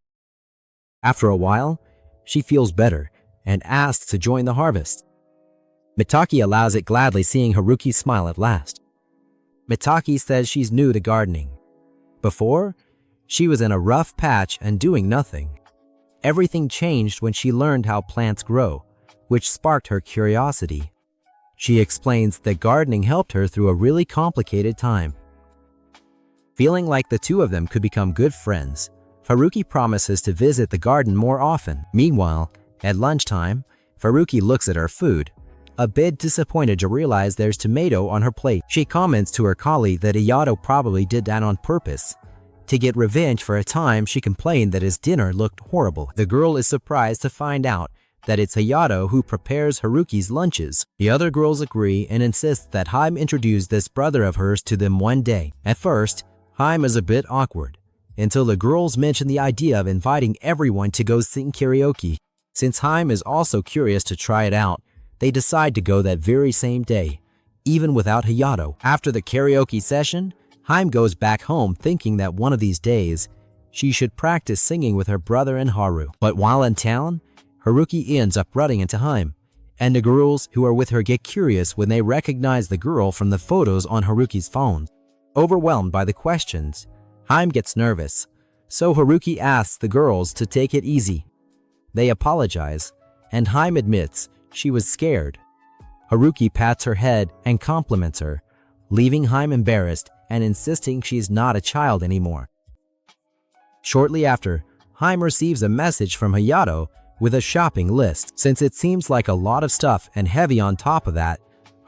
After a while, she feels better and asks to join the harvest. Mitaki allows it gladly, seeing Haruki smile at last. Mitaki says she's new to gardening. Before, she was in a rough patch and doing nothing. Everything changed when she learned how plants grow, which sparked her curiosity. She explains that gardening helped her through a really complicated time. Feeling like the two of them could become good friends, Haruki promises to visit the garden more often. Meanwhile, at lunchtime, Haruki looks at her food, a bit disappointed to realize there's tomato on her plate. She comments to her colleague that Hayato probably did that on purpose. To get revenge for a time she complained that his dinner looked horrible. The girl is surprised to find out that it's Hayato who prepares Haruki's lunches. The other girls agree and insist that Haim introduce this brother of hers to them one day. At first, Haim is a bit awkward, until the girls mention the idea of inviting everyone to go sing karaoke. Since Haim is also curious to try it out, they decide to go that very same day, even without Hayato. After the karaoke session, Haim goes back home thinking that one of these days, she should practice singing with her brother and Haru. But while in town, Haruki ends up running into Haim, and the girls who are with her get curious when they recognize the girl from the photos on Haruki's phone. Overwhelmed by the questions, Haim gets nervous, so Haruki asks the girls to take it easy. They apologize, and Haim admits she was scared. Haruki pats her head and compliments her, leaving Haim embarrassed and insisting she's not a child anymore. Shortly after, Haim receives a message from Hayato with a shopping list. Since it seems like a lot of stuff and heavy on top of that,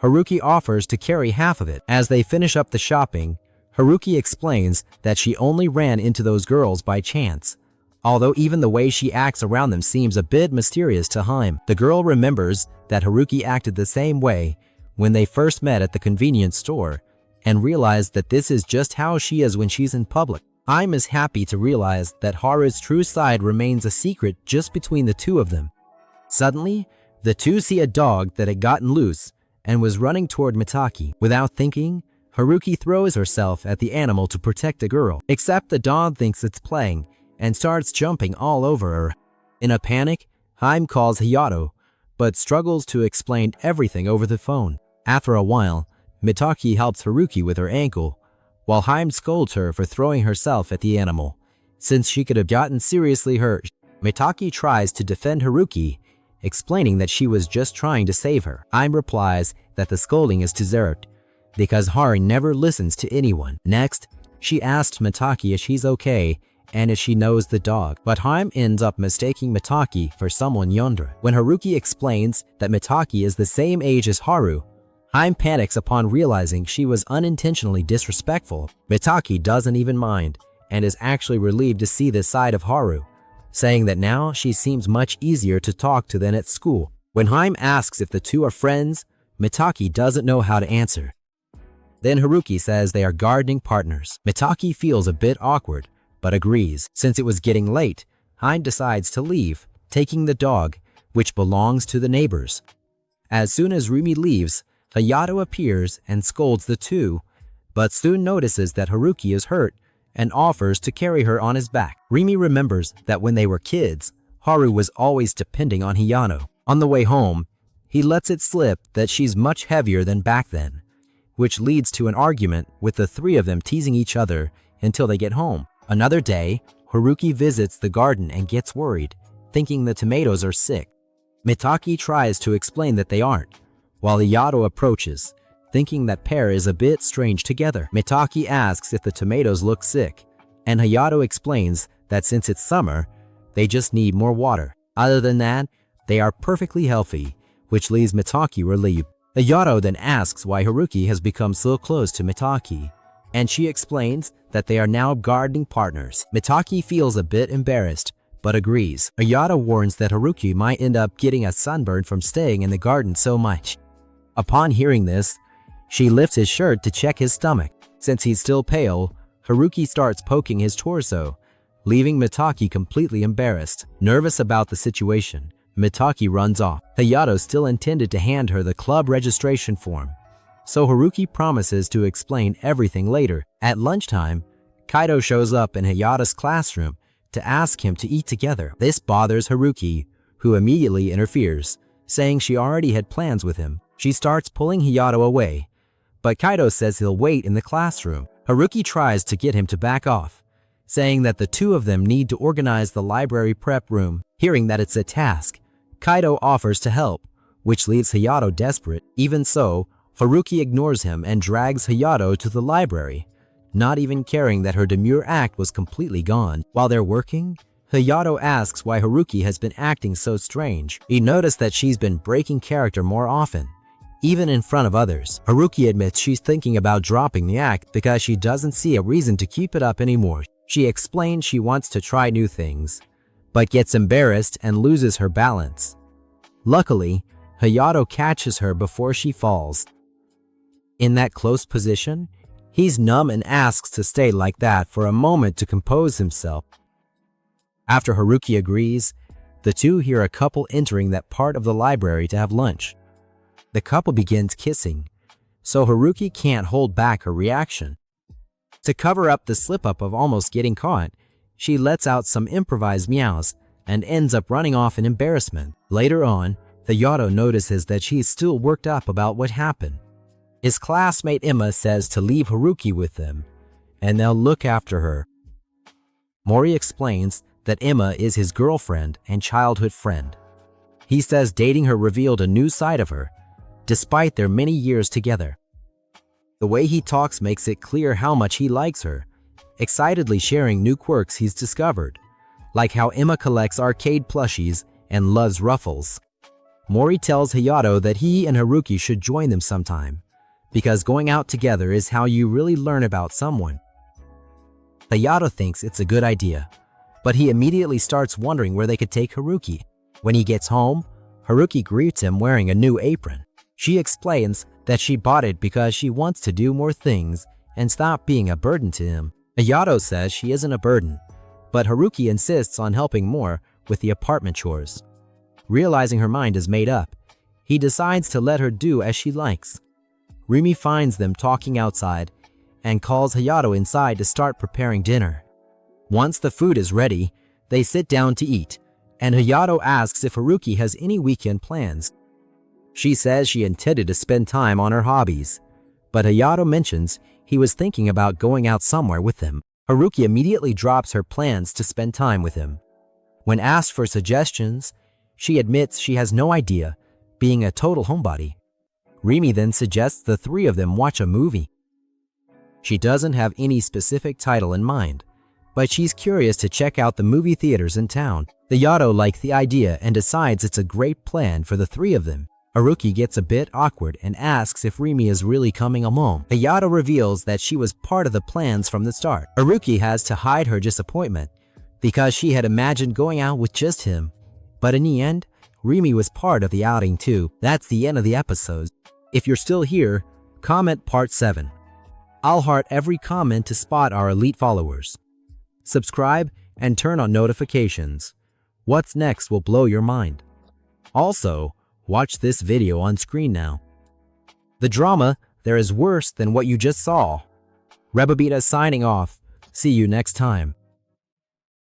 Haruki offers to carry half of it. As they finish up the shopping, Haruki explains that she only ran into those girls by chance, although even the way she acts around them seems a bit mysterious to Haim. The girl remembers that Haruki acted the same way when they first met at the convenience store, and realized that this is just how she is when she's in public. Haim is happy to realize that Haru's true side remains a secret just between the two of them. Suddenly, the two see a dog that had gotten loose and was running toward Mitaki. Without thinking, Haruki throws herself at the animal to protect the girl, except the dog thinks it's playing and starts jumping all over her. In a panic, Haim calls Hayato, but struggles to explain everything over the phone. After a while, Mitaki helps Haruki with her ankle, while Haim scolds her for throwing herself at the animal, since she could have gotten seriously hurt. Mitaki tries to defend Haruki, explaining that she was just trying to save her. Haim replies that the scolding is deserved, because Haru never listens to anyone. Next, she asks Mitaki if she's okay and if she knows the dog, but Haim ends up mistaking Mitaki for someone younger. When Haruki explains that Mitaki is the same age as Haru, Haim panics upon realizing she was unintentionally disrespectful. Mitaki doesn't even mind and is actually relieved to see this side of Haru, saying that now she seems much easier to talk to than at school. When Haim asks if the two are friends, Mitaki doesn't know how to answer. Then Haruki says they are gardening partners. Mitaki feels a bit awkward, but agrees. Since it was getting late, Haim decides to leave, taking the dog, which belongs to the neighbors. As soon as Rumi leaves, Hayato appears and scolds the two, but soon notices that Haruki is hurt and offers to carry her on his back. Rimi remembers that when they were kids, Haru was always depending on Hayato. On the way home, he lets it slip that she's much heavier than back then, which leads to an argument with the three of them teasing each other until they get home. Another day, Haruki visits the garden and gets worried, thinking the tomatoes are sick. Mitaki tries to explain that they aren't, while Hayato approaches, thinking that pair is a bit strange together. Mitaki asks if the tomatoes look sick, and Hayato explains that since it's summer, they just need more water. Other than that, they are perfectly healthy, which leaves Mitaki relieved. Hayato then asks why Haruki has become so close to Mitaki, and she explains that they are now gardening partners. Mitaki feels a bit embarrassed, but agrees. Hayato warns that Haruki might end up getting a sunburn from staying in the garden so much. Upon hearing this, she lifts his shirt to check his stomach. Since he's still pale, Haruki starts poking his torso, leaving Mitaki completely embarrassed. Nervous about the situation, Mitaki runs off. Hayato still intended to hand her the club registration form, so Haruki promises to explain everything later. At lunchtime, Kaido shows up in Hayato's classroom to ask him to eat together. This bothers Haruki, who immediately interferes, saying she already had plans with him. She starts pulling Hayato away, but Kaido says he'll wait in the classroom. Haruki tries to get him to back off, saying that the two of them need to organize the library prep room. Hearing that it's a task, Kaido offers to help, which leaves Hayato desperate. Even so, Haruki ignores him and drags Hayato to the library, not even caring that her demure act was completely gone. While they're working, Hayato asks why Haruki has been acting so strange. He noticed that she's been breaking character more often, even in front of others. Haruki admits she's thinking about dropping the act because she doesn't see a reason to keep it up anymore. She explains she wants to try new things, but gets embarrassed and loses her balance. Luckily, Hayato catches her before she falls. In that close position, he's numb and asks to stay like that for a moment to compose himself. After Haruki agrees, the two hear a couple entering that part of the library to have lunch. The couple begins kissing, so Haruki can't hold back her reaction. To cover up the slip-up of almost getting caught, she lets out some improvised meows and ends up running off in embarrassment. Later on, Hayato notices that she's still worked up about what happened. His classmate Emma says to leave Haruki with them, and they'll look after her. Mori explains that Emma is his girlfriend and childhood friend. He says dating her revealed a new side of her, despite their many years together. The way he talks makes it clear how much he likes her, excitedly sharing new quirks he's discovered, like how Emma collects arcade plushies and loves ruffles. Mori tells Hayato that he and Haruki should join them sometime, because going out together is how you really learn about someone. Hayato thinks it's a good idea, but he immediately starts wondering where they could take Haruki. When he gets home, Haruki greets him wearing a new apron. She explains that she bought it because she wants to do more things and stop being a burden to him. Hayato says she isn't a burden, but Haruki insists on helping more with the apartment chores. Realizing her mind is made up, he decides to let her do as she likes. Rimi finds them talking outside and calls Hayato inside to start preparing dinner. Once the food is ready, they sit down to eat, and Hayato asks if Haruki has any weekend plans. She says she intended to spend time on her hobbies, but Hayato mentions he was thinking about going out somewhere with him. Haruki immediately drops her plans to spend time with him. When asked for suggestions, she admits she has no idea, being a total homebody. Rimi then suggests the three of them watch a movie. She doesn't have any specific title in mind, but she's curious to check out the movie theaters in town. Hayato likes the idea and decides it's a great plan for the three of them. Haruki gets a bit awkward and asks if Rimi is really coming along. Hayato reveals that she was part of the plans from the start. Haruki has to hide her disappointment because she had imagined going out with just him, but in the end, Rimi was part of the outing too. That's the end of the episode. If you're still here, comment part 7. I'll heart every comment to spot our elite followers. Subscribe and turn on notifications. What's next will blow your mind. Also, watch this video on screen now. The drama there is worse than what you just saw. Rebabita signing off. See you next time.